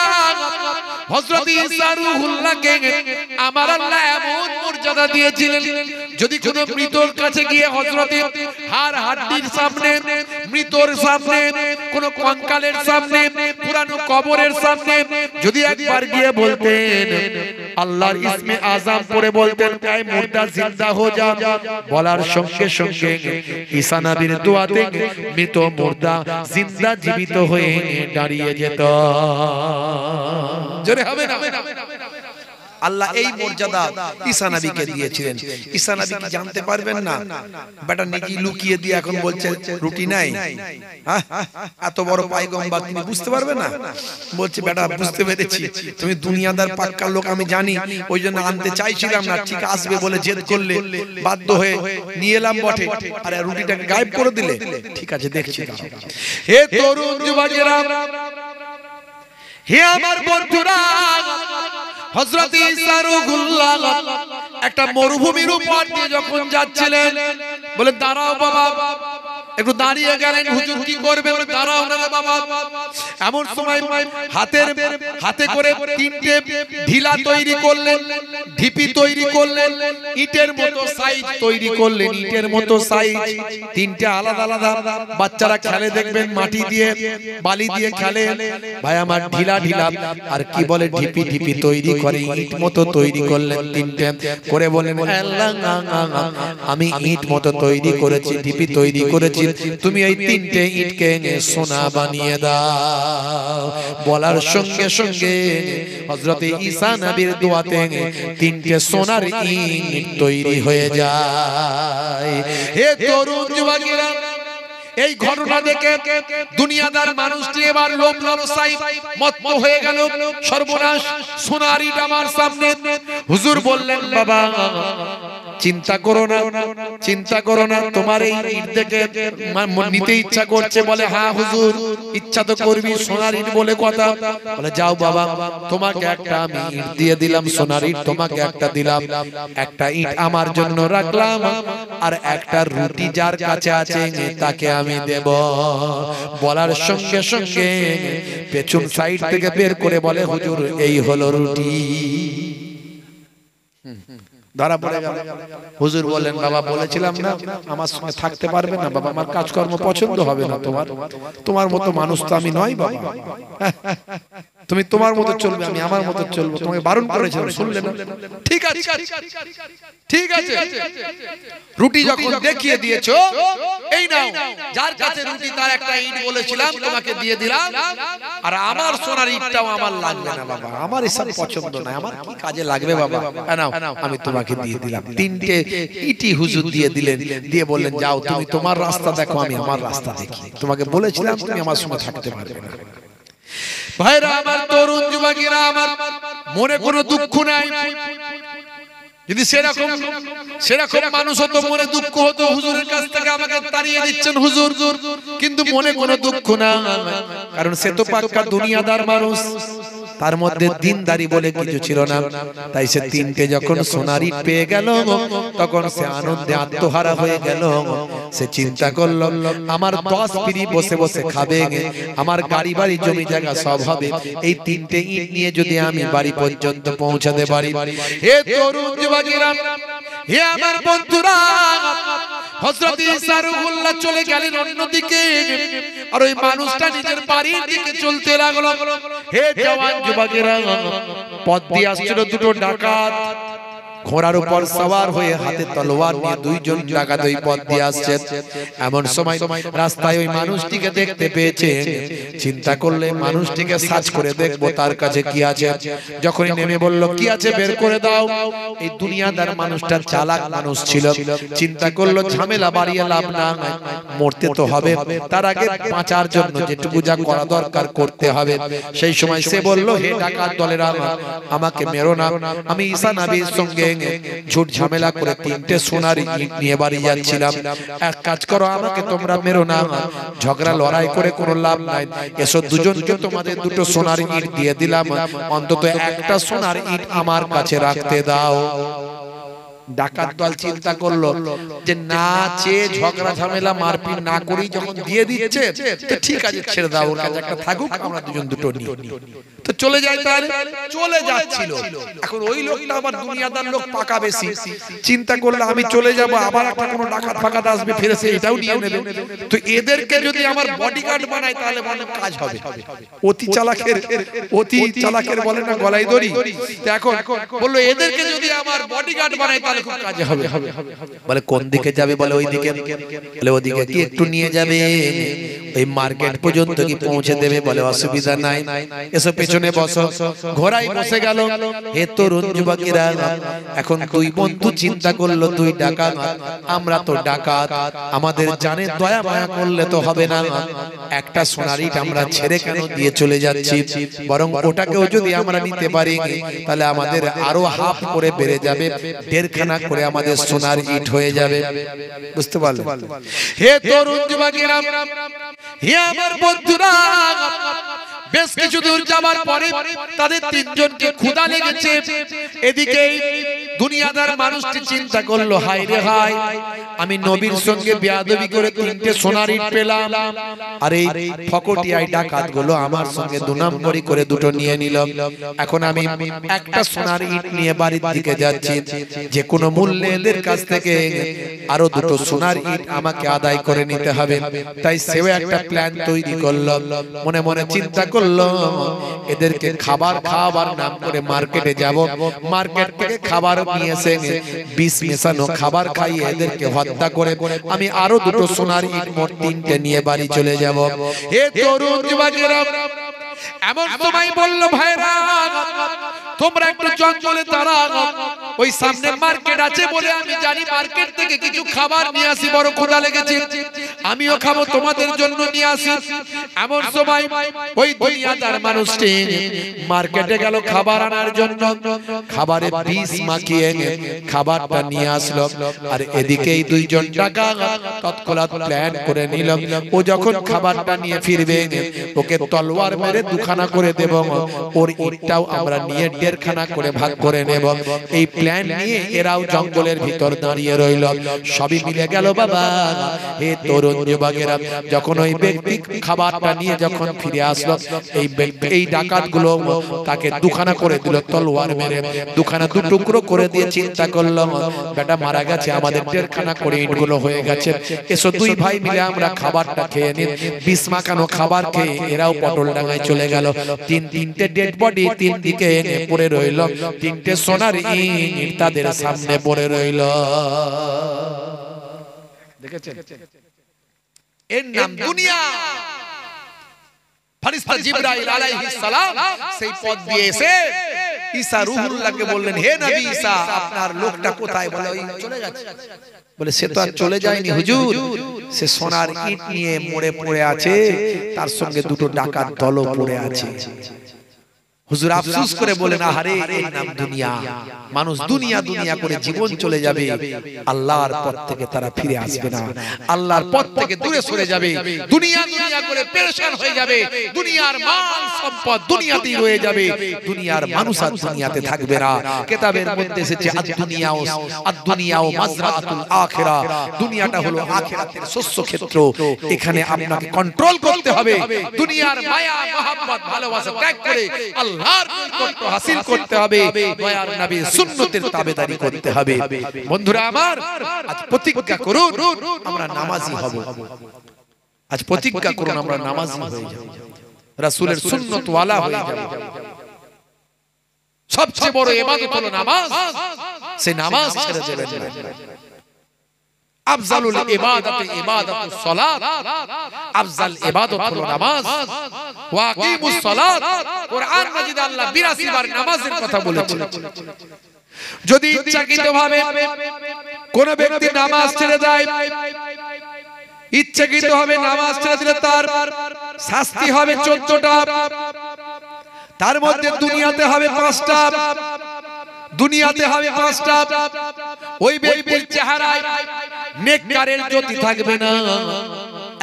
হযরত ঈসা রূহুল্লাহকে আমার আল্লাহ এমন মর্যাদা দিয়েছিলেন যদি কোন মৃতর কাছে গিয়ে হযরত হাড়-হাড্ডির সামনে মৃতর সামনে কোন কঙ্কালের সামনে পুরানো কবরের সামনে যদি একবার গিয়ে বলতেন আল্লাহর ইসমে আযম পড়ে বলতেন এই মুর্দা জিন্দা হো যা বলার সঙ্গে সঙ্গে ঈসা নবীর দোয়াতে মৃত মুর্দা জিন্দা জীবিত হয়ে দাঁড়িয়ে যেত জোরে হবে না আল্লাহ এই মর্যাদা ঈসা নবীকে দিয়েছিলেন ঈসা নবী কি জানতে পারবেন না বেটা নাকি লুকিয়ে দিয়ে এখন বলছে রুটি নাই এত বড় পয়গম্বর তুমি বুঝতে পারবে না বলছে বেটা বুঝতে পেরেছি তুমি দুনিয়াদার পাক্কা লোক আমি জানি ওইজন্য আনতে চাইছিলাম না ঠিক আসবে বলে জেদ করলে বাধ্য হয়ে নিয়ে এলাম বটে আরে রুটিটাকে গায়েব করে দিলে ঠিক আছে দেখছি হে তরুণ যুবকেরা হে আমার বন্ধুরা হযরত ঈসা রূহুল্লাহ একটা মরুভূমির উপর দিয়ে যখন যাচ্ছিলেন বলে দাঁড়াও বাবা একটু দাঁড়িয়ে গেলেন হুজুর কি করবে বলে দাঁড়াও না বাবা এমন সময় হাতে করে তিনটে ঢিলা তৈরি করলেন ঢিপি তৈরি করলেন ইটের মতো সাইজ তৈরি করলেন ইটের মতো সাইজ তিনটে আলাদা আলাদা বাচ্চারা খেলে দেখবেন মাটি দিয়ে বালি দিয়ে খেলে ভাই আমার ঢিলা ঢিলা আর কি বলে ঢিপি ঢিপি তৈরি করে ইট মতো তৈরি করলেন তিনটে করে বলেন আল্লাহ আমি ইট মতো তৈরি করেছি ঢিপি তৈরি করেছি তুমি এই তিনটে ইটকে সোনা বানিয়ে দাও বলার সঙ্গে সঙ্গে হযরত ঈসা নবীর দোয়াতে তিনটে সোনার ইট তৈরি হয়ে যায় হে তরুণ যুবকেরা এই ঘটনা দেখে দুনিয়াদার মানুষটি এবার লোভ লালসায় মত্ত হয়ে গেল সর্বনাশ সোনার ইট আমার সামনে হুজুর বললেন বাবা চিন্তা করো না তোমার এই ইট দেখে নিতে ইচ্ছা করছে বলে হ্যাঁ হুজুর ইচ্ছা তো করবি সোনার ইট বলে কথা বলে যাও বাবা তোমাকে একটা আমি ইট দিয়ে দিলাম সোনার ইট তোমাকে একটা দিলাম একটা ইট আমার জন্য রাখলাম আর একটা রুটি যার কাছে আছে তাকে আমি দেব বলার সঙ্গে সঙ্গে পেছন সাইড থেকে বের করে বলে হুজুর এই হলো রুটি ধরা পড়ে গেল হুজুর বলেন বাবা বলেছিলাম না আমার সঙ্গে থাকতে পারবে না বাবা আমার কাজকর্ম পছন্দ হবে না তোমার মতো মানুষ তো আমি নই বাবা তুমি তোমার মতো চলবে আমি আমার মতো চলবো তোমাকে বারণ করেছিলাম শুনলে না ঠিক আছে রুটি যখন দেখিয়ে দিয়েছো এই নাও, যার কাছে রুটি তার একটা ইট বলেছিলাম তোমাকে দিয়ে দিলাম, আর আমার সোনার ইটটাও আমার লাগবে না বাবা, আমার এসব পছন্দ না, আমার কি কাজে লাগবে বাবা, নাও আমি তোমাকে দিয়ে দিলাম। তিনটে ইটি হুজুর দিয়ে দিলেন, দিয়ে বললেন যাও তুমি তোমার রাস্তা দেখো, আমি আমার রাস্তা দেখি, তোমাকে বলেছিলাম তুমি আমার সঙ্গে থাকতে পারবে না। ভাইরা আমার, তরুণ যুবকেরা আমার, মনে কোনো দুঃখ নাই। যদি সেরকম মানুষ হতো, মনে দুঃখ হতো, হুজুরের কাছ থেকে আমাকে তাড়িয়ে দিচ্ছেন হুজুর, কিন্তু মনে কোনো দুঃখ না, কারণ সে তো পাক্কা দুনিয়াদার মানুষ, তার মধ্যে দিনদারি বলে কিছু ছিল না। তাই সে তিনটে যখন সোনার ইট পেয়ে গেল, তখন সে আনন্দে আত্মহারা হয়ে গেল। সে চিন্তা করলো আমার 10 পিঁড়ি বসে বসে খাবে, আমার গাড়ি বাড়ি জমি জায়গা সব হবে, এই তিনটে ইট নিয়ে যদি আমি বাড়ি পর্যন্ত পৌঁছাতে পারি। হে তরুণ যুবকেরা, হে আমার বন্ধুরা, হযরত ঈসা রূহুল্লাহ চলে গেলেন অন্যদিকে, আর ওই মানুষটা নিজের বাড়ির দিকে চলতে লাগলো। হে জওয়ান যুবকেরা, পথ দিয়ে আসছিল দুটো ডাকাত, ঘোড়ার উপর সওয়ার হয়ে হাতে তলোয়ার নিয়ে দুইজন ডাকাত ওই পথ দিয়ে আসছে। এমন সময় রাস্তায় ওই মানুষটিকে দেখতে পেয়েছে, চিন্তা করলে মানুষটিকে সার্চ করে দেখবো তার কাছে কি আছে। যখনই নেমে বলল কি আছে বের করে দাও, এই দুনিয়াদার মানুষটা চালাক মানুষ ছিল, চিন্তা করলো ঝামেলা বাড়িয়ে লাভ না, মরতে তো হবে, তার আগে বাঁচার জন্য যেটুকু যা করা দরকার করতে হবে। সেই সময় সে বলল, হে ডাকাত দলেরা, আমাকে মেরো না, আমি ঈসা নবীর সঙ্গে ঝুট ঝামেলা করে তিনটে সোনার ইট নিয়ে বাড়ি যাচ্ছিলাম, এক কাজ করো, আমাকে তোমরা মেরো না, ঝগড়া লড়াই করে কোনো লাভ নাই, এসো দুজনকে তোমাদের দুটো সোনার ইট দিয়ে দিলাম, অন্তত একটা সোনার ইট আমার কাছে রাখতে দাও। ডাকাত দল চিন্তা করলো যে না চেয়ে ঝগড়া ঝামেলা মারপিট না করেই যখন দিয়ে দিচ্ছে, তো ঠিক আছে ছেড়ে দাও, ওর কাছে একটা থাকুক, আমরা দুজন দুটো নিই, তো চলে যাই। তাহলে চলে যাচ্ছিল, এখন ওই লোকটা আবার দুনিয়াদার লোক, পাকা বেশি, চিন্তা করলো আমি চলে যাব, আবার একটা কোনো ডাকাত ফাকাত আসবে, ফিরে সে এটাও নিয়ে নেবে, তো এদেরকে যদি আমার বডিগার্ড বানাই তাহলে মনে কাজ হবে। অতি চালাকের বলে না গলায় দড়ি, এখন বললো এদেরকে যদি আমার বডিগার্ড বানাই তাহলে খুব কাজে হবে। বলে কোন দিকে যাবে, বলে ওই দিকে, বলে ওদিকে কি একটু নিয়ে যাবে, ওই মার্কেট পর্যন্ত কি পৌঁছে দেবে, বলে অসুবিধা নাই, এসো পেছনে বসো। ঘোড়ায় বসে গেল। হে তরুণ যুবকেরা, এখন দুই বন্ধু চিন্তা করলো দুই ডাকাত, আমরা তো ডাকাত, আমাদের জানে দয়া মায়া করলে তো হবে না, একটা সোনার ইট আমরা ছেড়ে কেন দিয়ে চলে যাচ্ছি, বরং ওটাকেও যদি আমরা নিতে পারি তাহলে আমাদের আরো হাফ করে বেড়ে যাবে, দেড়খানা করে আমাদের সোনার ইট হয়ে যাবে। বুঝতে পারলে? হে তরুণ যুবকেরা, হে আমার বন্ধুরা, বেশ কিছু দূর যাবার পরে তাদের তিনজনকে ক্ষুধা লেগেছে। এদিকে দুনিয়াদার মানুষটি চিন্তা করলো, হায় রে হায়, আমি নবীর সঙ্গে বেয়াদবি করে তিনটে সোনার ইট পেলাম, আর এই ফকটিয়ায় ডাকাতগুলো আমার সঙ্গে দু নম্বরি করে দুটো নিয়ে নিল, এখন আমি একটা সোনার ইট নিয়ে বাড়ির দিকে যাচ্ছি, যে কোনো মূল্যে এদের কাছ থেকে আরো দুটো সোনার ইট আমাকে আদায় করে নিতে হবে। তাই সেও একটা প্ল্যান তৈরি করলো, মনে মনে চিন্তা করলো এদেরকে খাবার খাওয়াবার নাম করে মার্কেটে যাব, মার্কেট থেকে খাবার নিয়ে এসে বিষ মেশানো খাবার খাইয়ে এদেরকে হত্যা করে আমি আরো দুটো সোনার ইট মোট তিনটে নিয়ে বাড়ি চলে যাব। হে তরুণ যুবকেরা, এমন সময় বলল, ভাইরা তোমরা একটু জঙ্গলে দাঁড়াও, ওই সামনে মার্কেট আছে বলে আমি জানি, মার্কেট থেকে কিছু খাবার নিয়ে আসি, বড় ক্ষুধা লেগেছে, আমিও খাবো, তোমাদের জন্য নিয়ে আসি। এমন সময় ওই দুনিয়াদার মানুষটি মার্কেটে গেল খাবার আনার জন্য, খাবারে বিষ মাখিয়ে খাবারটা নিয়ে আসলো, আর এদিকে এই দুইজন ডাকাত তৎক্ষণাৎ প্ল্যান করে নিল, ও যখন খাবারটা নিয়ে ফিরবে ওকে তলোয়ার মেরে দুখানা করে দেব, ওর ইটটাও আমরা নিয়ে দেড়খানা করে ভাগ করে নেব। এই প্ল্যান নিয়ে এরাও জঙ্গলের ভিতর দাঁড়িয়ে রইল। সবই মিলে গেল বাবা। হে তরুণ যুবকেরা, যখন ওই ব্যক্তি খাবারটা নিয়ে যখন ফিরে আসলো, এই ডাকাতগুলো তাকে দুখানা করে দিল তলোয়ার মেরে, দুখানা দু টুকরো করে দিয়ে চিন্তা করলো বেটা মারা গেছে, আমাদের দেড়খানা করে ইটগুলো হয়ে গেছে, এসো দুই ভাই মিলে আমরা খাবারটা খেয়ে নিই। বিষ মাখানো খাবার খেয়ে এরাও পটল ডাঙায় চলে গেল। তিনটে ডেড বডি তিন দিকে পড়ে রইল, তিনটে সোনার ইট তাদের সামনে পড়ে রইল। দেখেছেন? এর নাম দুনিয়া। ফেরেশতা জিবরাইল আলাইহিস সালাম সেই পথ দিয়ে এসে ঈসা রূহুল্লাহকে বললেন, হে নবী ঈসা, আপনার লোকটা কোথায়? বলে ওই চলে গেছে। বলে সে তো আর চলে যায়নি হুজুর, সে সোনার ইট নিয়ে মোড়ে পড়ে আছে, তার সঙ্গে দুটো ডাকাত দলও পড়ে আছে। হুজুর আফসোস করে বলেন, আহারে এর নাম দুনিয়া। মানুষ দুনিয়া দুনিয়া করে জীবন চলে যাবে, আল্লাহর পথ থেকে তারা ফিরে আসবে না, আল্লাহর পথ থেকে দূরে সরে যাবে, দুনিয়া দুনিয়া করে পেরেশান হয়ে যাবে, দুনিয়ার মাল সম্পদ দুনিয়াতেই রয়ে যাবে, দুনিয়ার মানুষ আর দুনিয়াতে থাকবে না। কিতাবের মধ্যে এসেছে আদ-দুনিয়া মাজরাতুল আখিরা, দুনিয়াটা হলো আখিরাতের শস্য ক্ষেত্র। এখানে আপনাকে কন্ট্রোল করতে হবে, দুনিয়ার মায়া মহব্বত ভালোবাসা ত্যাগ করে আল্লাহর নৈকট্য হাসিল করতে হবে, দয়ার নবীর সুন্নতের তাবেদারি করতে হবে। বন্ধুরা আমার, আজ প্রতিজ্ঞা করুন আমরা নামাজি হব। আজ প্রতিজ্ঞা করুন আমরা নামাজি হয়ে যাব, রাসূলের সুন্নত ওয়ালা হয়ে যাব। সবচেয়ে বড় ইবাদত হলো নামাজ, সেই নামাজ ছেড়ে দেবেন না। আফজালুল ইবাদাতি ইবাদাতুস সালাত, আফজাল ইবাদত হলো নামাজ। ওয়া আকিমুস সালাত, কোরআন মাজিদে আল্লাহ 82 বার নামাজের কথা বলেছেন। যদি ইচ্ছাকৃতভাবে কোন ব্যক্তি নামাজ ছেড়ে দেয়, ইচ্ছাকৃতভাবে নামাজ ছেড়ে দিলে তার শাস্তি হবে 14টা, তার মধ্যে দুনিয়াতে হবে 5টা, দুনিয়াতে হবে 5টা। ওই ব্যক্তির চেহারায় নেককারের জ্যোতি থাকবে না।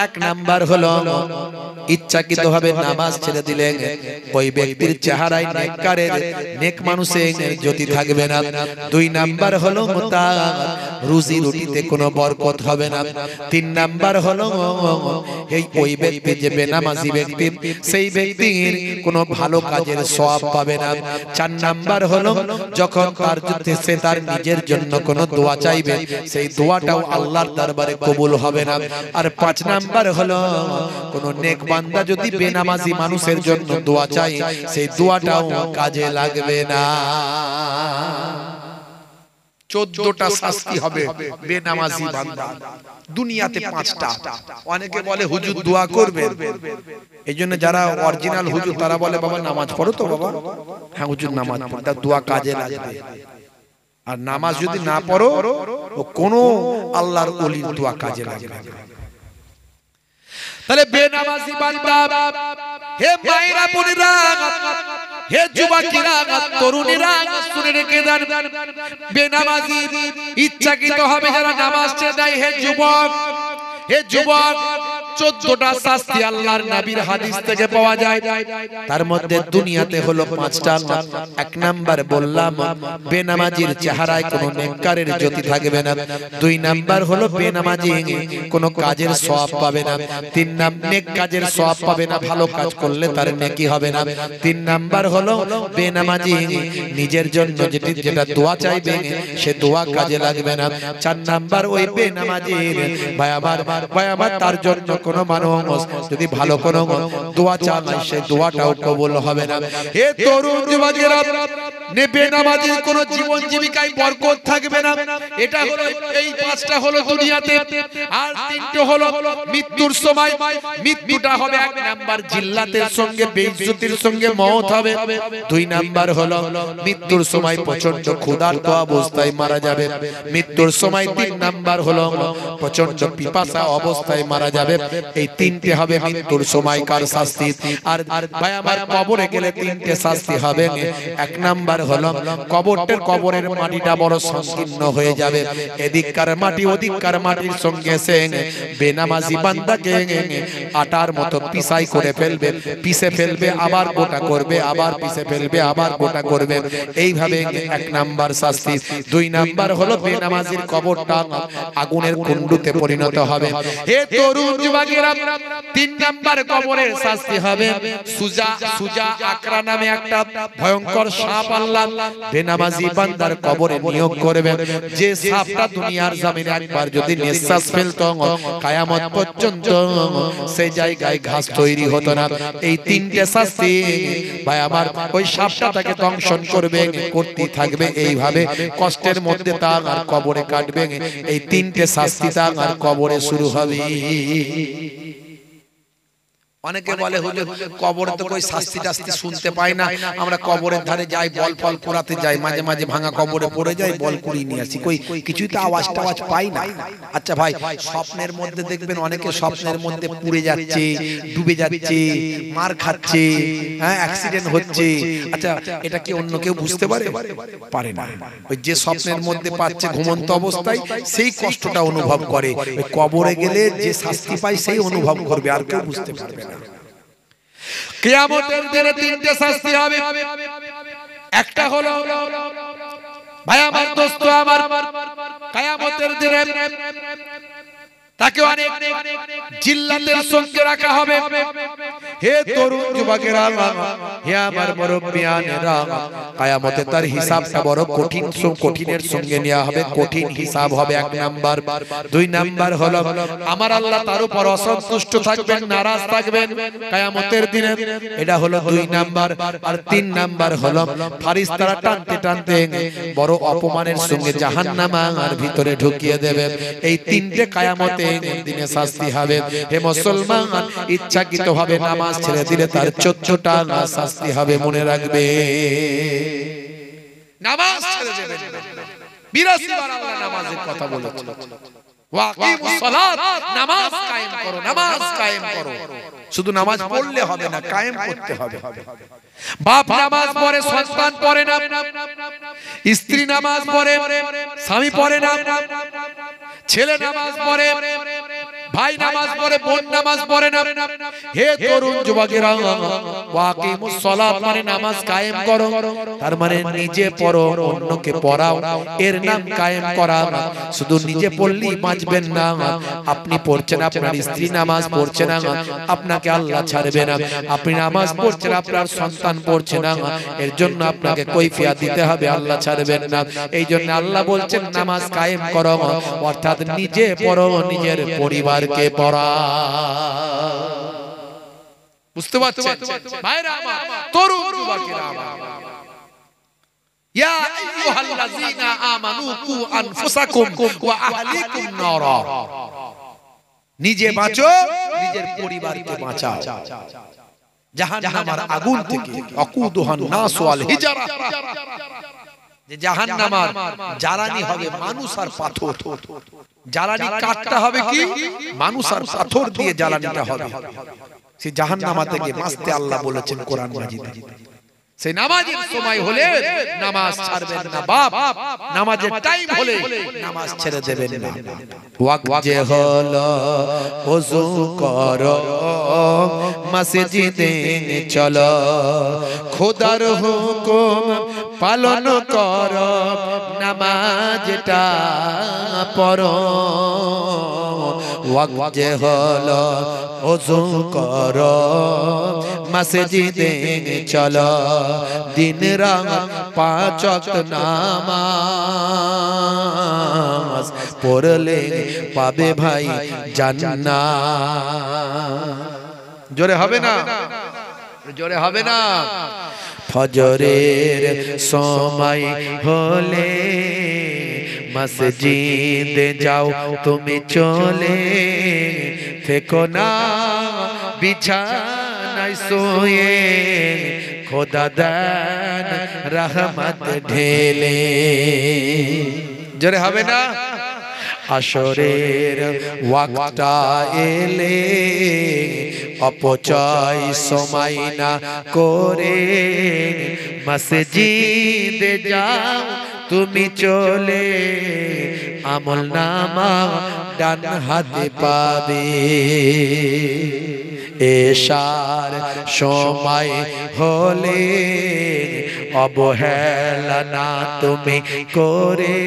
এক নাম্বার হলো ইচ্ছাকৃতভাবে নামাজ ছেড়ে দিলেন, ওই ব্যক্তির চেহারায় নেককারের নেক মানুষের জ্যোতি থাকবে না। 2 নাম্বার হলো তার রুজি রুটিতে কোনো বরকত হবে না। 3 নাম্বার হলো ওই ব্যক্তি যে বেনামাজি ব্যক্তি, সেই ব্যক্তির কোনো ভালো কাজের সওয়াব পাবে না। 4 নাম্বার হলো যখন তার সে তার নিজের জন্য কোনো দোয়া চাইবে, সেই দোয়াটাও আল্লাহর দরবারে কবুল হবে না। আর 5 নাম্বার হলো কোন নেক বান্দা যদি বেনামাজি মানুষের জন্য দোয়া চায়, সেই দোয়াটাও কাজে লাগবে না। 14টা শাস্তি হবে বেনামাজি বান্দা, দুনিয়াতে 5টা। অনেকে বলে হুজুর দোয়া করবেন, এইজন্য যারা অরিজিনাল হুজুর তারা বলে বাবা নামাজ পড়ো তো বাবা। হ্যাঁ হুজুর নামাজ পড়ো, তার দোয়া কাজে লাগবে। আর নামাজ যদি না পড়ো, কোন আল্লাহর ওলির দোয়া কাজে লাগবে না। তাহলে বেনামাজি বান্দা, হে মায়েরা বোনেরা, হে যুবকেরা, তরুণীরা, শুনে রেখে দেন, বেনামাজি ইচ্ছাকৃত হবে যারা নামাজ ছেড়ে দেয়, হে যুবক, হে যুবক, 14টা শাস্তি আল্লাহর নবীর হাদিস থেকে পাওয়া যায়। তার মধ্যে দুনিয়াতে হলো 5টা। 1 নাম্বার বললাম বেনামাজির চেহারায় কোনো নেককারের জ্যোতি থাকবে না। 2 নাম্বার হলো বেনামাজি কোনো কাজের সওয়াব পাবে না। 3 নাম্বার নেক কাজের সওয়াব পাবে না, ভালো কাজ করলে তার নেকি হবে না। 3 নাম্বার হলো বেনামাজি নিজের জন্য যেটা দোয়া চাইবে সে দোয়া কাজে লাগবে না। 4 নাম্বার ওই বেনামাজির ভাই আমার তার জন্য কোন মানুষ যদি ভালো কোনো দোয়া চায়, সেই দোয়াটাও কবুল হবে না। হে তরুণ যুবকেরা, বেনামাজির কোনো জীবন জীবিকায় বরকত থাকবে না। এটা হলো এই 5টা হলো দুনিয়াতে। আর 3টে হলো মৃত্যুর সময়। মৃত্যুটা হবে 1 নাম্বার জিল্লাতের সঙ্গে বেইজ্জতির সঙ্গে মওত হবে। 2 নাম্বার হলো মৃত্যুর সময় প্রচন্ড ক্ষুধার্ত অবস্থায় মারা যাবে। মৃত্যুর সময় 3 নাম্বার হলো প্রচন্ড পিপাসা অবস্থায় মারা যাবে। এই 3টে হবে মৃত্যুর সময়কার শাস্তি। আর ভাই আমার কবরে গেলে 3টে শাস্তি হবে। 1 নাম্বার হলো কবরের মাটিটা বড় সংকীর্ণ হয়ে যাবে, এদিককার মাটি ওদিককার মাটির সঙ্গে এসে বেনামাজি বান্দাকে আটার মতো পিসাই করে ফেলবে, পিষে ফেলবে, আবার গোটা করবে, আবার পিষে ফেলবে, আবার গোটা করবে। এইভাবে 1 নাম্বার শাস্তি। 2 নাম্বার হলো বেনামাজির কবরটা আগুনের কুণ্ডুতে পরিণত হবে। হে তরুণ যুবকেরা, 3 নাম্বার কবরের শাস্তি হবে সুজা আকরা নামে একটা ভয়ঙ্কর সাপ আল্লাহ বেনামাজি বান্দার কবরে নিয়োগ করবে। যে সাপটা দুনিয়ার জমিনে একবার যদি নিঃশ্বাস ফেলতো কিয়ামত পর্যন্ত সেই জায়গায় ঘাস তৈরি হতো না। এই তিনটে শাস্তি ভাই আমার ওই সাপটা তাকে দংশন করবে, করতে থাকবে, এইভাবে কষ্টের মধ্যে তার আর কবরে কাটবে। এই তিনটে শাস্তি তার আর কবরে শুরু হবে। অনেকে বলে হুজুর কবরে তো কই শাস্তি টাস্তি শুনতে পাই না, আমরা কবরের ধারে যাই, বল ফল পোড়াতে যাই, মাঝে মাঝে ভাঙা কবরে পড়ে যাই, বল কুড়িয়ে নিয়ে আসি, কই কিছুই তো আওয়াজ টাওয়াজ পাই না। আচ্ছা ভাই, স্বপ্নের মধ্যে দেখবেন অনেকে স্বপ্নের মধ্যে পুড়ে যাচ্ছে, ডুবে যাচ্ছে, মার খাচ্ছে, হ্যাঁ অ্যাক্সিডেন্ট হচ্ছে। আচ্ছা এটা কি অন্য কেউ বুঝতে পারে? পারে না। ওই যে স্বপ্নের মধ্যে পাচ্ছে ঘুমন্ত অবস্থায় সেই কষ্টটা অনুভব করে, ওই কবরে গেলে যে শাস্তি পায় সেই অনুভব করবে, আর কেউ বুঝতে পারবে না। কিয়ামতের দিনে তিনটে শাস্তি হবে। একটা হলো ভাই আমার দোস্ত আমার, কিয়ামতের দিনে তাকে অনেক জিল্লাতের সঙ্গে রাখা হবে। হে তরুণ যুবকেরা, হে আমার মুরব্বিয়ানেরা, কিয়ামতে তার হিসাবটা বড় কঠিনের সঙ্গে নেওয়া হবে। কঠিন হিসাব হবে এক নাম্বার। দুই নাম্বার হলো আমার আল্লাহ তার উপর অসন্তুষ্ট থাকবেন, নারাজ থাকবেন কিয়ামতের দিনে, এটা হলো দুই নাম্বার। আর তিন নাম্বার হলো ফারিস্তারা টানতে টানতে বড় অপমানের সঙ্গে জাহান্নামের ভিতরে ঢুকিয়ে দেবে। এই তিনটে কিয়ামতে দিনে শাস্তি হবে। হে মুসলমান, ইচ্ছাকৃতভাবে নামাজ ছেড়ে দিলে তার 14টা শাস্তি হবে, মনে রাখবে। নামাজ ছেড়ে দেবেন না। 82 বার আল্লাহ নামাজের কথা বলেছে। ওয়াকিমুস সালাত, নামাজ কায়েম করো, নামাজ কায়েম করো। শুধু নামাজ পড়লে হবে না, কায়েম করতে হবে। বাপ নামাজ পড়ে, সন্তান পড়ে না, স্ত্রী নামাজ পড়ে, স্বামী পড়ে না, ছেলে নামাজ পড়ে, ভাই নামাজ পড়ে, বোন নামাজ পড়ে না। হে তরুণ যুবকেরা, ওয়াকিমুস সালাত মানে নামাজ কায়েম করো, তার মানে নিজে পড়ো, অন্যকে পড়াও, এর নাম কায়েম করা। শুধু নিজে পড়লেই বাঁচবেন না, আপনি পড়ছেন, আপনার স্ত্রী নামাজ পড়ছে না, আপনাকে আল্লাহ ছাড়বে না। আপনি নামাজ পড়ছেন, আপনার সন্তান পড়ছে না, এর জন্য আপনাকে কৈফিয়ত দিতে হবে, আল্লাহ ছাড়বেন না। এই জন্য আল্লাহ বলছেন নামাজ কায়েম করো, অর্থাৎ নিজে পড়ো, নিজের পরিবারকে পড়া। বুঝতে পারছেন ভাইরা আমার, তরুণ যুবকেরা আমার, ইয়া আইয়ুহাল্লাযীনা আমানু কু আনফুসাকুম ওয়া আহলিকুম নারা, নিজে বাঁচো, নিজের পরিবারকে বাঁচাও জাহান্নামের আগুন থেকে। আকুদুহান নাস ওয়াল হিজারা, যে জাহান্নামের জ্বালানি হবে মানুষ আর পাথর। জ্বালানি কাটটা হবে কি? মানুষ আর পাথর দিয়ে জ্বালানিটা হবে। সেই জাহান্নাম থেকে বাঁচতে আল্লাহ বলেছেন কোরআন মাজিদে। সেই নামাজের সময় হলে নামাজ ছাড়বেন না বাপ, নামাজের টাইম হলে নামাজ ছেড়ে দেবেন না। ওয়াক্ত যে হলো ওযু করো, মসজিদে চলো, খোদার হুকুম পালন করো, নামাজটা পড়ো। ওয়াক্ত যে হলো ওযু করো, মসজিদে চলো, দিন রাত 5 ওয়াক্ত নামাজ পড়লে পাবে ভাই জান্নাত। জোরে হবে না? জোরে হবে না? ফজরের সময় হলে মসজিদে যাও তুমি চলে, থেকো না বিছানায় শুয়ে, খোদা দেন রহমত ঢেলে। জোরে হবে না? আসরের ওয়াক্তটা এলে অপচয় সময় না করে, মসজিদে যাও তুমি চলে, আমল নামা ডান হাতে পাবে। এশার সময় হলে অবহেলা না তুমি করে,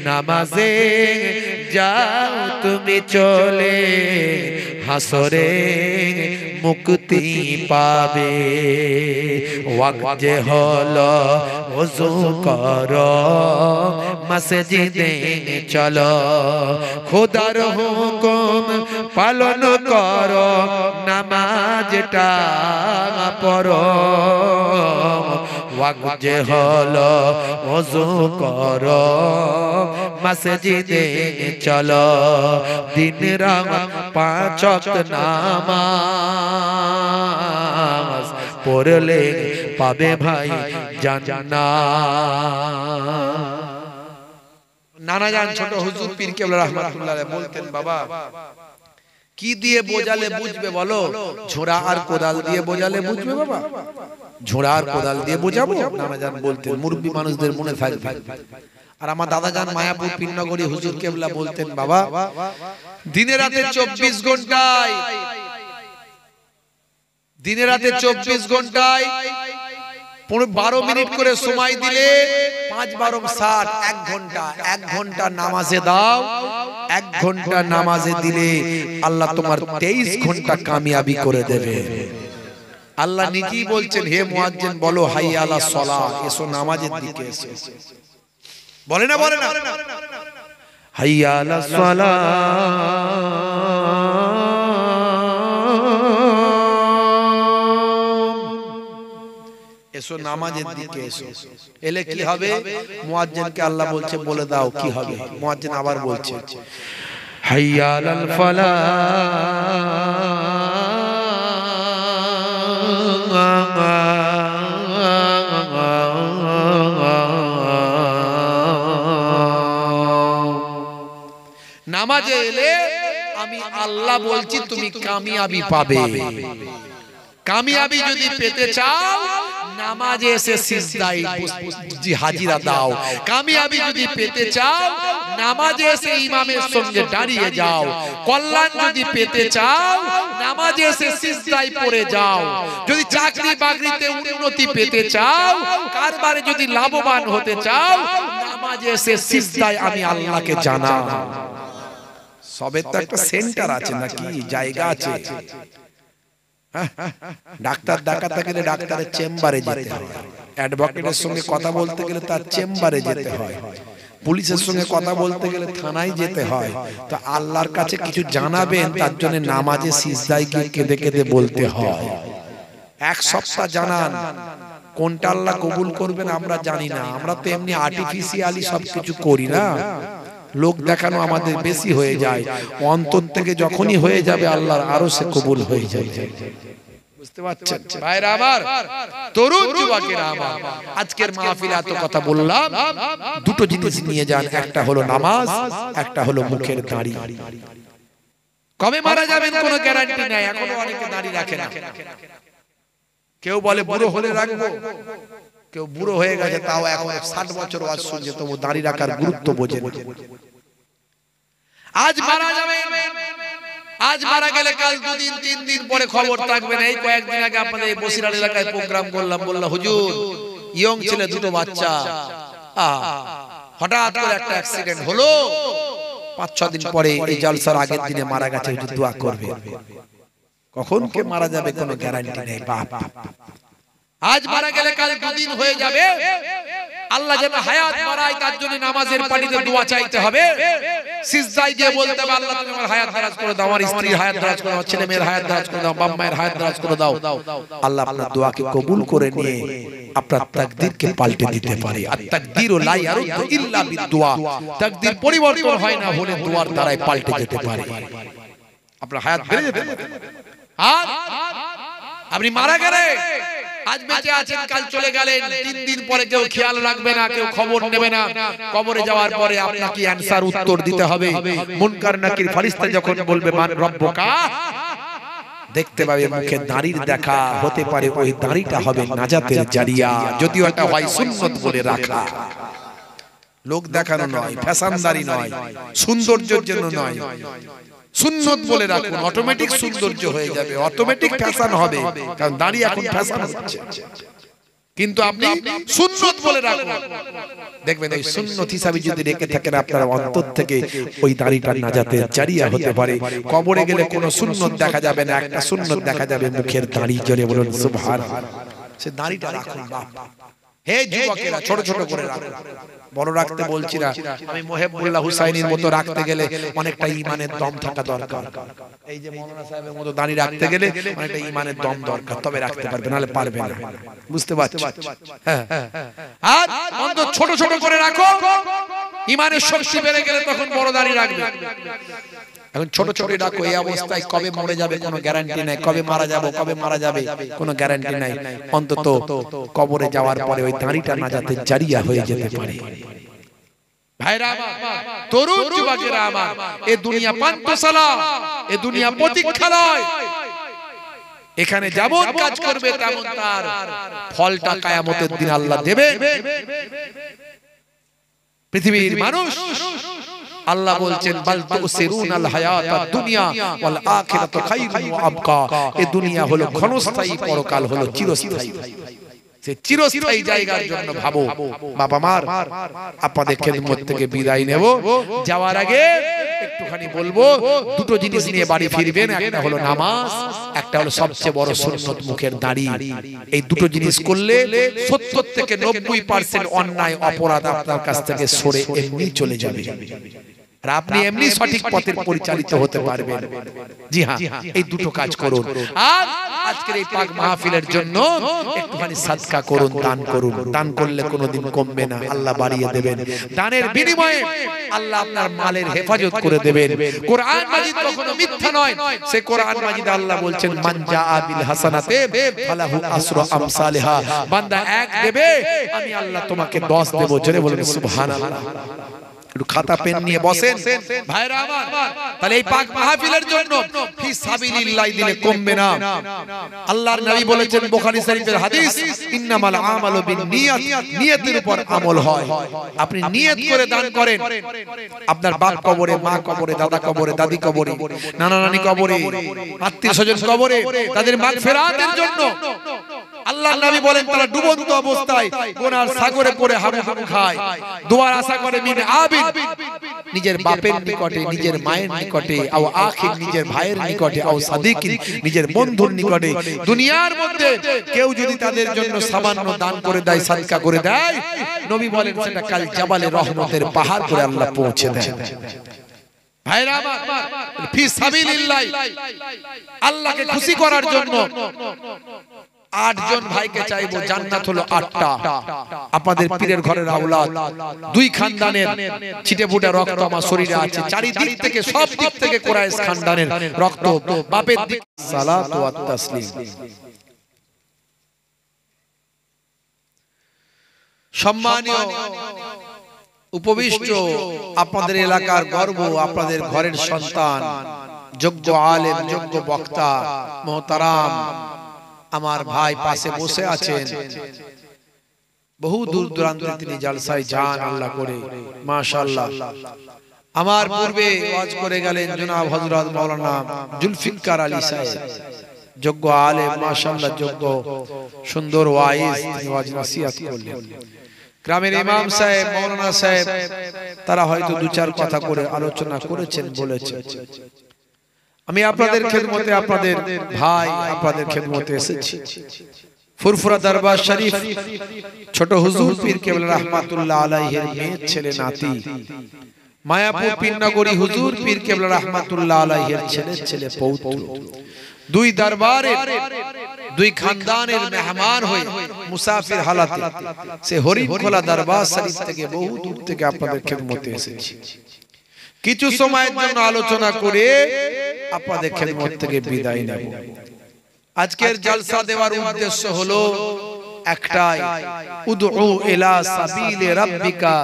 নামাজে যাও তুমি চলে, হাসরে মুক্তি পাবে। ওয়াক্ত যে হলো ওযু করো মসজিদে চলো, খোদার হুকুম পালন করো নামাজটা পড়ো। ওয়াক্ত যে হলো ওযু করো মসজিদে চলো, দিন রাত 5 ওয়াক্ত নামাজ পড়লে পাবে ভাই জান্নাত। নানা জান ছোট হুজুর পীর কেবলা রাহমাতুল্লাহ আলাইহি বলতেন, বাবা কি দিয়ে বোঝালে বুঝবে বলো? ঝোড়া আর কোদাল দিয়ে বোঝালে বুঝবে বাবা? ঝোড়া আর কোদাল দিয়ে বোঝাবো? নানা জান বলতেন, মুরব্বী মানুষদের মনে থাকবে। আর আমার দাদা জান মায়াপুর পীরনগরী হুজুর কেবলা বলতেন, বাবা দিনে রাতে 24 ঘন্টায়, দিনে রাতে 24 ঘন্টায় 12 মিনিট করে সময় দিলে 5 12 60 1 ঘন্টা, 1 ঘন্টা নামাজে দাও। 1 ঘন্টা নামাজে দিলে আল্লাহ তোমার 23 ঘন্টা কামিয়াবি করে দেবে। আল্লাহ নিজেই বলছেন, হে মুয়াজ্জিন বলো হাইয়া আলাস সালাহ, এসো নামাজের দিকে এসো। বলে না বলে না? হাইয়া আলাস সালাহ, এসো নামাজের দিকে এসো। এলে কি হবে? মুয়াজ্জিনকে আল্লাহ বলছে বলে দাও কি হবে। মুয়াজ্জিন আবার বলছে হাইয়া আলাল ফালাহ, নামাজে এলে আমি আল্লাহ বলছি তুমি কামিয়াবি পাবে। কামিয়াবি যদি পেতে চাও নামাজে এসে সিজদায় হাজিরা দাও। কামিয়াবি যদি পেতে চাও নামাজে এসে ইমামের সঙ্গে দাঁড়িয়ে যাও। কল্যাণ যদি পেতে চাও নামাজে এসে সিজদায় পড়ে যাও। যদি চাকরি বাকরিতে উন্নতি পেতে চাও, কারবারে যদি লাভবান হতে চাও, নামাজে এসে সিজদায় আমি আল্লাহকে জানাও। সবের তো একটা সেন্টার আছে নাকি, জায়গা আছে। ডাক্তার দেখাতে গেলে ডাক্তারের চেম্বারে যেতে হয়, অ্যাডভোকেটের সঙ্গে কথা বলতে গেলে তার চেম্বারে যেতে হয়, পুলিশের সঙ্গে কথা বলতে গেলে থানায় যেতে হয়। তো আল্লাহর কাছে কিছু জানাবেন তার জন্য নামাজে সিজদায় গিয়ে কেঁদে কেঁদে বলতে হয়। 1 সপ্তাহ জানান, কোনটা আল্লাহ কবুল করবেন আমরা জানি না। আমরা তো এমনি আর্টিফিশিয়ালি সবকিছু করি না, লোক দেখানো আমাদের বেশি হয়ে যায়। অন্তর থেকে যখনই হয়ে যাবে আল্লাহর আরো সে কবুল হয়ে যায়। বুঝতে পারছেন ভাইরা আমার, তরুণ যুবকেরা আমার, আজকের মাহফিলে এত কথা বললাম, দুটো জিনিস নিয়ে যান। একটা হলো নামাজ, একটা হলো মুখের দাড়ি। কবে মারা যাবেন কোনো গ্যারান্টি নাই। এখনো অনেকে দাড়ি রাখে না। কেউ বলে বুড়ো হলে রাখবো, কেউ বুড়ো হয়ে গেছে তাও এখন 60 বছর ওয়াজ শুনছে তবু দাড়ি রাখার গুরুত্ব বোঝে না। আজ মারা যাবে, আজ মারা গেলে কাল 2 দিন 3 দিন পরে খবর থাকবে না। এই কয়েকদিন আগে আপনাদের এই বসিরহাট এলাকায় প্রোগ্রাম করলাম, বললাম হুজুর ইয়ং ছেলে 2টো বাচ্চা, হঠাৎ করে একটা অ্যাক্সিডেন্ট হলো, 5-6 দিন পরে এই জলসার আগের দিনে মারা গেছে। হুজুর দোয়া করবে। কখন কে মারা যাবে কোনো গ্যারান্টি নেই বাপ। আজ মারা গেলে কাল 2 দিন হয়ে যাবে। আল্লাহ যেন হায়াত বাড়ায় তার জন্য নামাজের পানিতে দোয়া চাইতে হবে। সিজদায় গিয়ে বলতে হবে আল্লাহ তুমি আমার হায়াত দারাজ করে দাও, আমার স্ত্রীর হায়াত দারাজ করে দাও, আমার ছেলে মেয়ের হায়াত দারাজ করে দাও, বাবা মায়ের হায়াত দারাজ করে দাও। আল্লাহ আপনার দোয়াকে কবুল করে নিয়ে আপনার তাকদীরকে পাল্টে দিতে পারে। আর তাকদীরু লা ইয়ারুদ্দু ইল্লা বিদুয়া, তাকদীর পরিবর্তন হয় না হলে দোয়ার দ্বারাই পাল্টে যেতে পারে। আপনার হায়াত বেড়ে যেতে পারে। আর আপনি মারা গেলে আজ বেঁচে আছেন কাল চলে গেলেন, 3 দিন পরে কেউ খেয়াল রাখবে না, কেউ খবর নেবে না। কবরে যাওয়ার পরে আপনাকে অ্যানসার উত্তর দিতে হবে। মুনকার নাকির ফেরেশতা যখন বলবে মান রব্বুকা, দেখতে পাবে মুখে দাড়ির দেখা, হতে পারে ওই দাড়িটা হবে নাজাতের জারিয়া, যদিও এটা হয় সুন্নাত বলে রাখা। লোক দেখানো নয়, ফ্যাশনদারি নয়, সৌন্দর্যের জন্য নয়, সুন্নাত বলে রাখুন। অটোমেটিক সৌন্দর্য হয়ে যাবে, অটোমেটিক ফ্যাশন হবে, কারণ দাড়ি এখন ফ্যাশন হচ্ছে। কিন্তু আপনি সুন্নত বলে রাখুন, দেখবেন এই সুন্নত হিসাবে যদি রেখে থাকেন আপনার অন্তর থেকে ওই দাড়িটা নাজাতের জারিয়া হতে পারে। কবরে গেলে কোনো সুন্নত দেখা যাবে না, একটা সুন্নত দেখা যাবে মুখের দাড়ি। জোরে বলুন সুবহানাল্লাহ। সে দাড়িটা রাখুন বাপ। হে যুবকেরা, ছোট ছোট করে রাখুন, বড় রাখতে বলছি না। আমি মুহিবুল্লাহ হুসাইনির মতো রাখতে গেলে অনেকটা ঈমানের দম থাকা দরকার। এই যে মাওলানা সাহেবের মতো দাড়ি রাখতে গেলে অনেকটা ঈমানের দম দরকার, তবে রাখতে পারবে, নাহলে পারবে না। বুঝতে পারছো? হ্যাঁ। আর অন্তত ছোট ছোট করে রাখো, ঈমানের শক্তি বেড়ে গেলে তখন বড় দাড়ি রাখবে। এখন ছোট ছোট রাখো, এই অবস্থায় কবে মরে যাবে কোনো গ্যারান্টি নাই, কবে মারা যাবে কোনো গ্যারান্টি নাই। অন্তত কবরে যাওয়ার পরে ওই দাড়িটা নাজাতের জারিয়া হয়ে যেতে পারে। ভাইরা আমার, তরুণ যুবকেরা আমার, এই দুনিয়া পান্থশালা, এই দুনিয়া প্রতীক্ষালয়। এখানে যেমন কাজ করবে তেমন তার ফলটা কিয়ামতের দিন আল্লাহ দেবে। পৃথিবীর মানুষ, আল্লাহ বলছেন বাল তুসিরুনাল হায়াতাদ দুনিয়া ওয়াল আখিরাতু খায়রুন ওয়া আবকা। এই দুনিয়া হলো ক্ষণস্থায়ী, পরকাল হলো চিরস্থায়ী। সে চিরস্থায়ী জায়গার জন্য ভাবো। বাবা মার, আপনাদের খেদমত থেকে বিদায় নেব। যাওয়ার আগে একটুখানি বলবো, দুটো জিনিস নিয়ে বাড়ি ফিরবেন। একটা হলো নামাজ, একটা হলো সবচেয়ে বড় সুন্নত মুখের দাড়ি। এই দুটো জিনিস করলে 70 থেকে 90% অন্যায় অপরাধ আপনার কাছ থেকে সরে এমনি চলে যাবে, আর আপনি এমনি সঠিক পথে পরিচালিত হতে পারবেন। জি হ্যাঁ, এই দুটো কাজ করুন। আর আজকের এই পাক মাহফিলের জন্য একটুখানি সাদকা করুন, দান করুন। দান করলে কোনোদিন কমবে না, আল্লাহ বাড়িয়ে দেবেন। দানের বিনিময়ে আল্লাহ আপনার মালের হেফাজত করে দেবেন। কোরআন মাজিদ কখনো মিথ্যা নয়। সে কোরআন মাজিদে আল্লাহ বলছেন মান জাআ বিল হাসানাতি ফালাহু আসরু আমসালিহা। বান্দা এক দেবে, আমি আল্লাহ তোমাকে 10 দেব। জোরে বলুন সুবহানাল্লাহ। একটু খাতা পেন নিয়ে বসেন ভাইরা আমার। তাহলে এই পাক মাহফিলের জন্য ফি সাবিলিল্লাহ দিলে কমবে না। আল্লাহর নবী বলেছেন বুখারী শরীফের হাদিস, ইন্নামাল আমালু বিন্নিয়াত, নিয়তের উপর আমল হয়। আপনি নিয়ত করে দান করেন। আপনার বাপ কবরে, মা কবরে, দাদা কবরে, দাদি কবরে, নানা নানি কবরে, আত্মীয় স্বজন কবরে, তাদের মাগফিরাতের জন্য আল্লাহর নবী বলেন তারা ডুবন্ত অবস্থায় গুনার সাগরে পড়ে হাবুডুবু খায়। দুয়ার আশা করে মিন আবিদ, নিজের বাপের নিকটে, নিজের মায়ের নিকটে, আও আখির নিজের ভাইয়ের নিকটে, আও সাদিকিন নিজের বন্ধুর নিকটে। দুনিয়ার মধ্যে কেউ যদি তাদের জন্য সামান্য দান করে দেয়, সাদকা করে দেয়, নবী বলেন সেটা কাল জাবালে রহমতের পাহাড় করে আল্লাহ পৌঁছে দেয়। ভাইরা আমার, ফি সাবিলিল্লাহ, আল্লাহকে খুশি করার জন্য 8 জন ভাইকে চাইবো। জান্নাত হলো 8টা। আপনাদের পীরের ঘরের আওলাদ, 2 খানদানের ছিটেফোঁটা রক্ত আমার শরীরে আছে। চারিদিক থেকে, সব দিক থেকে কুরাইশ খানদানের রক্ত। বাপের দিক সালাত ওয়া তাসলিম। সম্মানীয় উপবিষ্ট আপনাদের এলাকার গর্ব, আপনাদের ঘরের সন্তান, যোগ্য আলেম, যোগ্য বক্তা মুহতারাম আমার ভাই পাশে বসে আছেন। বহু দূর দূরান্তে তিনি জলসায় যান আল্লাহ করে, মাশাআল্লাহ। আমার পূর্বে ওয়াজ করে গেলেন জনাব হযরত মাওলানা জুলফিকার আলী সাহেব, যোগ্য আলেম, মাশাআল্লাহ, যোগ্য সুন্দর ওয়াইজ, ওয়াজ নসিহত করলেন। গ্রামের ইমাম সাহেব, মাওলানা সাহেব, তারা হয়তো 2-4 কথা করে আলোচনা করেছেন, বলেছেন। আমি আপনাদের খেদমতে, আপনাদের ভাই, আপনাদের খেদমতে এসেছি। ফুরফুরা দরবার শরীফ ছোট হুজুর পীর কেবলা রাহমাতুল্লাহ আলাইহির মেয়ে ছেলে নাতি, মায়াপুর পীরনগরী হুজুর পীর কেবলা রাহমাতুল্লাহ আলাইহির ছেলে পৌত্র, 2 দরবারের, 2 খানদানের মেহমান হয়ে মুসাফির হালাতে সে হরিণখোলা দরবার শরীফ থেকে বহু দূর থেকে আপনাদের খেদমতে এসেছি। কিছু সময়ের জন্য আলোচনা করে আপনাদের খেদমত থেকে বিদায় নেব। আজকের জলসা দেওয়ার উদ্দেশ্য হলো একটাই, উদউ ইলা সাবিলি রাব্বিকা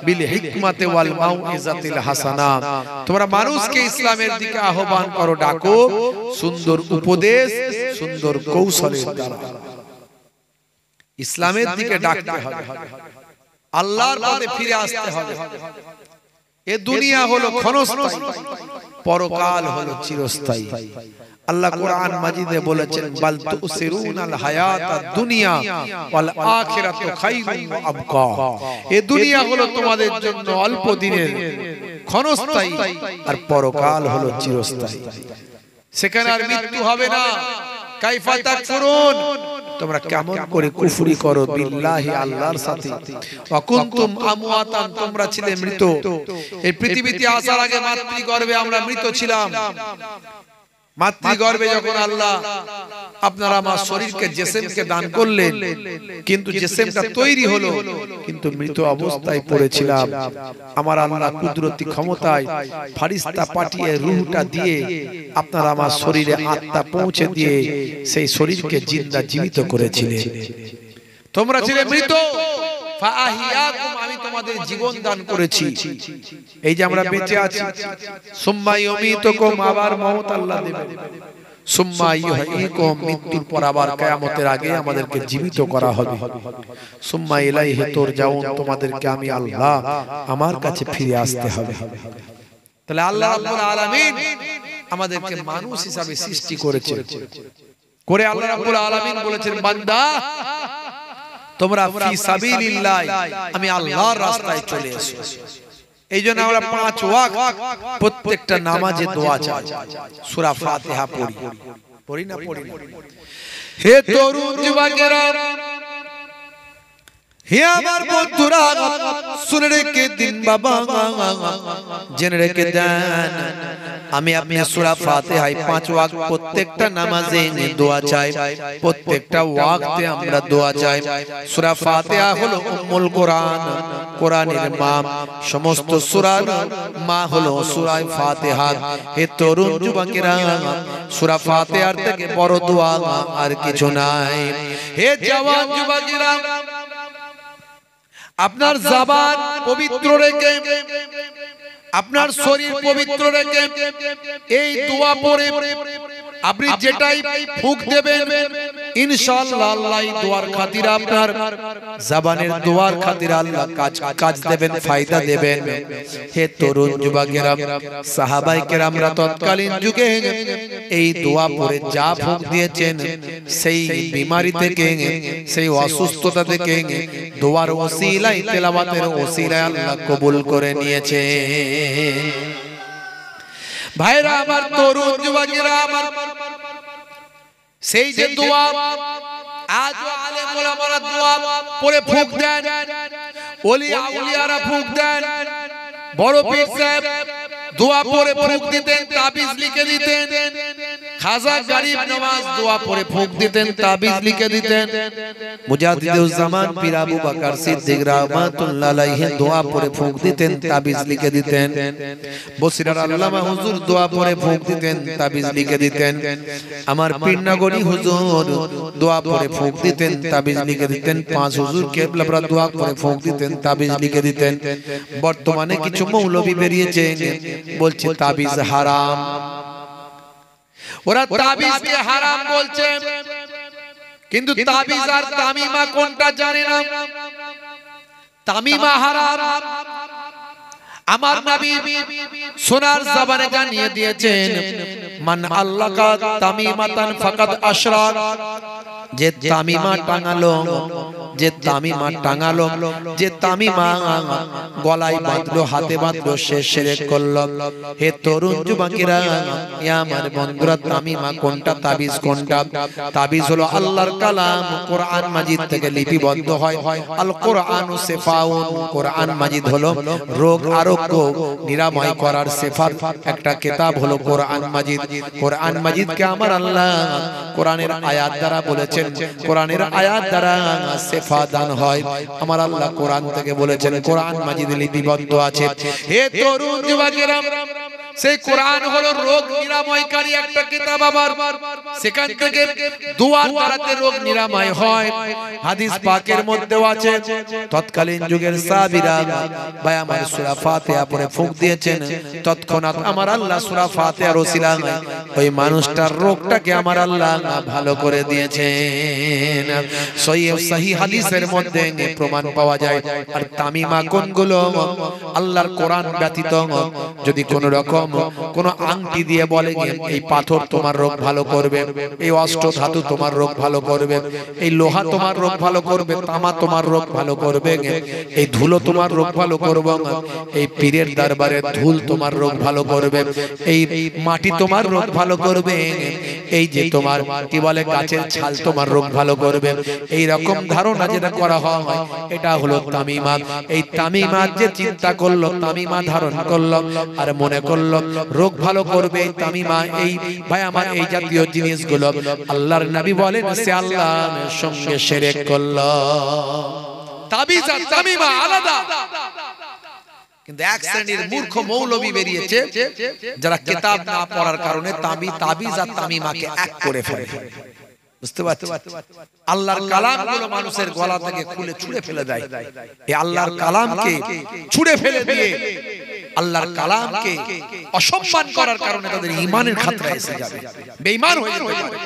বিল হিকমাতি ওয়াল মাউইজাতিল হাসানা। তোমরা মানুষকে ইসলামের দিকে আহ্বান করো, ডাকো সুন্দর উপদেশ, সুন্দর কৌশলের দ্বারা। ইসলামের দিকে ডাকতে হবে, আল্লাহর পথে ফিরে আসতে হবে। এ দুনিয়া হলো ক্ষণস্থায়ী, পরকাল হলো চিরস্থায়ী। আল্লাহ কোরআন মাজিদে বলেছেন বাল তুসিরুনাল হায়াতাদ দুনিয়া ওয়াল আখিরাতু খায়রুন ওয়া আবকা। এই দুনিয়া হলো তোমাদের জন্য অল্প দিনের ক্ষণস্থায়ী, আর পরকাল হলো চিরস্থায়ী। সেখানে আর মৃত্যু হবে না। কাইফা তাকফুরুন, তোমরা কেমন করে কুফরি করো বিল্লাহি, আল্লাহর সাথে। ওয়া কুনতুম আমওয়াতান, তোমরা ছিলে মৃত। এই পৃথিবীতে আসার আগে মাতৃগর্ভে আমরা মৃত ছিলাম। মাতৃগর্ভে যখন আল্লাহ আপনারা আমার শরীরকে জিসমকে দান করলেন, কিন্তু জিসমটা তৈরি হলো, কিন্তু মৃত অবস্থায় পড়েছিলাম। আমার আল্লাহ কুদরতি ক্ষমতায় ফেরেশতা পাঠিয়ে রূহটা দিয়ে আপনারা আমার শরীরে আত্মা পৌঁছে দিয়ে সেই শরীরকে জিন্দা জীবিত করেছিলেন। তোমরা ছিলে মৃত, ফাআহিয়াকুম, আমি তোমাদের জীবন দান করেছি। এই যে আমরা বেঁচে আছি, সুম্মা ইউমিতুকুম, আবার মওত আল্লাহ দেবেন, সুম্মা ইউহয়িকুম, মৃত্যুর পর আবার কিয়ামতের আগে আমাদেরকে জীবিত করা হবে, সুম্মা ইলাইহি তুরজাউন, তোমাদেরকে আমি আল্লাহ আমার কাছে ফিরে আসতে হবে। তাহলে আল্লাহ রাব্বুল আলামিন আমাদেরকে মানুষ হিসাবে সৃষ্টি করেছেন, করে আল্লাহ রাব্বুল আলামিন বলেছেন বান্দা তোমরা ফি সাবিলিল্লাহ, আমি আল্লাহর রাস্তায় চলে এসো। এইজন্য আমরা 5 ওয়াক্ত প্রত্যেকটা নামাজে দোয়া চাই, সূরা ফাতিহা পড়ি না? হে তরুণ যুবকেরা, হে আমার বন্ধুরা, শুনে রেখে দিন বাবা, জেনে রেখে দেন, আমি আপনি সূরা ফাতিহায় 5 ওয়াক্ত প্রত্যেকটা নামাজে দোয়া চাই, প্রত্যেকটা ওয়াক্তে আমরা দোয়া চাই। সূরা ফাতিহা হলো উম্মুল কোরআন, কোরআনের মা, সমস্ত সূরার মা হলো সূরা ফাতিহা। হে তরুণ যুবকেরা, সূরা ফাতিহার থেকে বড় দোয়া আর কিছু নাই। হে জওয়ান যুবকেরা, আপনার জবান পবিত্র রেখে, আপনার শরীর পবিত্র রেখে এই দোয়া পড়ে আপনি যেটাই ফুঁক দেবেন, ইনশাআল্লাহ আল্লাহ এই দোয়ার খাতিরে, আপনার জবানের দোয়ার খাতিরে আল্লাহ কাজ দেবেন, ফায়দা দেবেন। হে তরুণ যুবকেরা, সাহাবায়ে কেরামরা তৎকালীন যুগে এই দোয়া পড়ে যা ফুঁক দিয়েছেন, সেই বিমারি থেকে, সেই অসুস্থতা থেকে দোয়ার ওসিলায়, তেলাওয়াতের ওসিলায় আল্লাহ কবুল করে নিয়েছে। ভাইরা আমার, তরুণ যুবকেরা আমার, সেই যে দোয়া আজ আলেম ওলামারা দোয়া পড়ে ফুঁক দেন, ওলি আউলিয়ারা ফুঁক দেন, বড় পীর সাহেব দোয়া পড়ে ফুঁক দিতেন, তাবিজ লিখে দিতেন, খাজা গরিব নওয়াজ দোয়া পড়ে ফুঁক দিতেন, তাবিজ লিখে দিতেন, মুজাদ্দিদুজ জামান পীর আবু বকর সিদ্দিক রাহমাতুল্লাহ আলাইহি দোয়া পড়ে ফুঁক দিতেন, তাবিজ লিখে দিতেন, বসিরার আল্লামা হুজুর দোয়া পড়ে ফুঁক দিতেন, তাবিজ লিখে দিতেন, আমার পীরনগরী হুজুর দোয়া পড়ে ফুঁক দিতেন, তাবিজ লিখে দিতেন, 5 হুজুর কেবলারা দোয়া পড়ে ফুঁক দিতেন, তাবিজ লিখে দিতেন। বর্তমানে কিছু মৌলবী বেরিয়েছে, বলছে তাবিজ হারাম, ওরা তাবিজকে হারাম বলছে, কিন্তু তাবিজ আর তামিমা কোনটা জানে না। তামিমা হারাম, আমার নবী সোনার জবানে জানিয়ে দিয়েছেন, মান আল্লাকা তামিমাতান ফাকাদ আশরাক, যে তামিমা টাঙালো, যে তামিমা টাঙালো, যে তামিমা গলায় বাঁধলো, হাতে বাঁধলো, সে শিরক করলো। হে তরুণ যুবকেরা, আমার বন্ধুরা, তামিমা কোনটা, তাবিজ কোনটা? তাবিজ হলো আল্লাহর কালাম, কোরআন মাজিদ থেকে লিপিবদ্ধ হয়। আল কোরআনু শিফাউন, কোরআন মাজিদ হলো রোগ আরোগ্য নিরাময় করার শিফার একটা কিতাব হলো কোরআন মাজিদ। কোরআন মাজিদকে আমার আল্লাহ কোরআনের আয়াত দ্বারা বলেছেন, কোরআনের আয়াত দ্বারা শিফা দান হয়। আমার আল্লাহ কোরআন থেকে বলেছেন, কোরআন মাজিদে লিপিবদ্ধ আছে। হে তরুণ যুবকেরা, সেই কোরআন হলো রোগ নিরাময়কারী একটা কিতাব। আবার সেখান থেকে দুয়ার দ্বারাতে রোগ নিরাময় হয়। হাদিস পাকের মধ্যেও আছে, তৎকালীন যুগের সাহাবীরা ভাই আমার সূরা ফাতিহা পড়ে ফুঁক দিয়েছেন, তৎক্ষণাৎ আমার আল্লাহ সূরা ফাতিহার ওসিলায় ওই মানুষটার রোগটাকে আমার আল্লাহ ভালো করে দিয়েছেন। সহিহ হাদিসের মধ্যে প্রমাণ পাওয়া যায়। আর তামিমা কোনগুলো? আল্লাহর কোরআন ব্যতীত যদি কোন রকম কোন আংটি দিয়ে বলে এই পাথর তোমার রোগ ভালো করবে, এই অষ্ট ধাতু তোমার রোগ ভালো করবে, এই লোহা তোমার রোগ ভালো করবে, তামা তোমার রোগ ভালো করবে, এই ধুলো তোমার রোগ ভালো করবে, এই পীরের দরবারে ধুল তোমার রোগ ভালো করবে, এই মাটি তোমার রোগ ভালো করবে, এই যে তোমার কি বলে গাছের ছাল তোমার রোগ ভালো করবে, এই রকম ধারণা যেটা করা হয় এটা হলো তামিমা। এই তামিমা যে চিন্তা করলো, তামিমা ধারণ করলো আর মনে করলো রোগ ভালো করবে এই তামিমা, এই ভাই আমার এই জাতীয় জিনিসগুলো আল্লাহর নবী বলেন সে আল্লাহর সঙ্গে শিরক করলো। তাবিজ আর তামিমা আলাদা। কিন্তু এক শ্রেণীর মূর্খ মৌলবী বেরিয়েছে যারা কিতাব না পড়ার কারণে তাবিজ আর তামিমাকে এক করে ফেলে। বুঝতে পারছেন? আল্লাহর কালামগুলো মানুষের গলা থেকে খুলে ছুঁড়ে ফেলে দেয়। এই আল্লাহর কালামকে ছুঁড়ে ফেলে দিয়ে আল্লাহর কালামকে অসম্মান করার কারণে তাদের ঈমানের খাতরা এসে যাবে, বেঈমান হয়ে যাবে।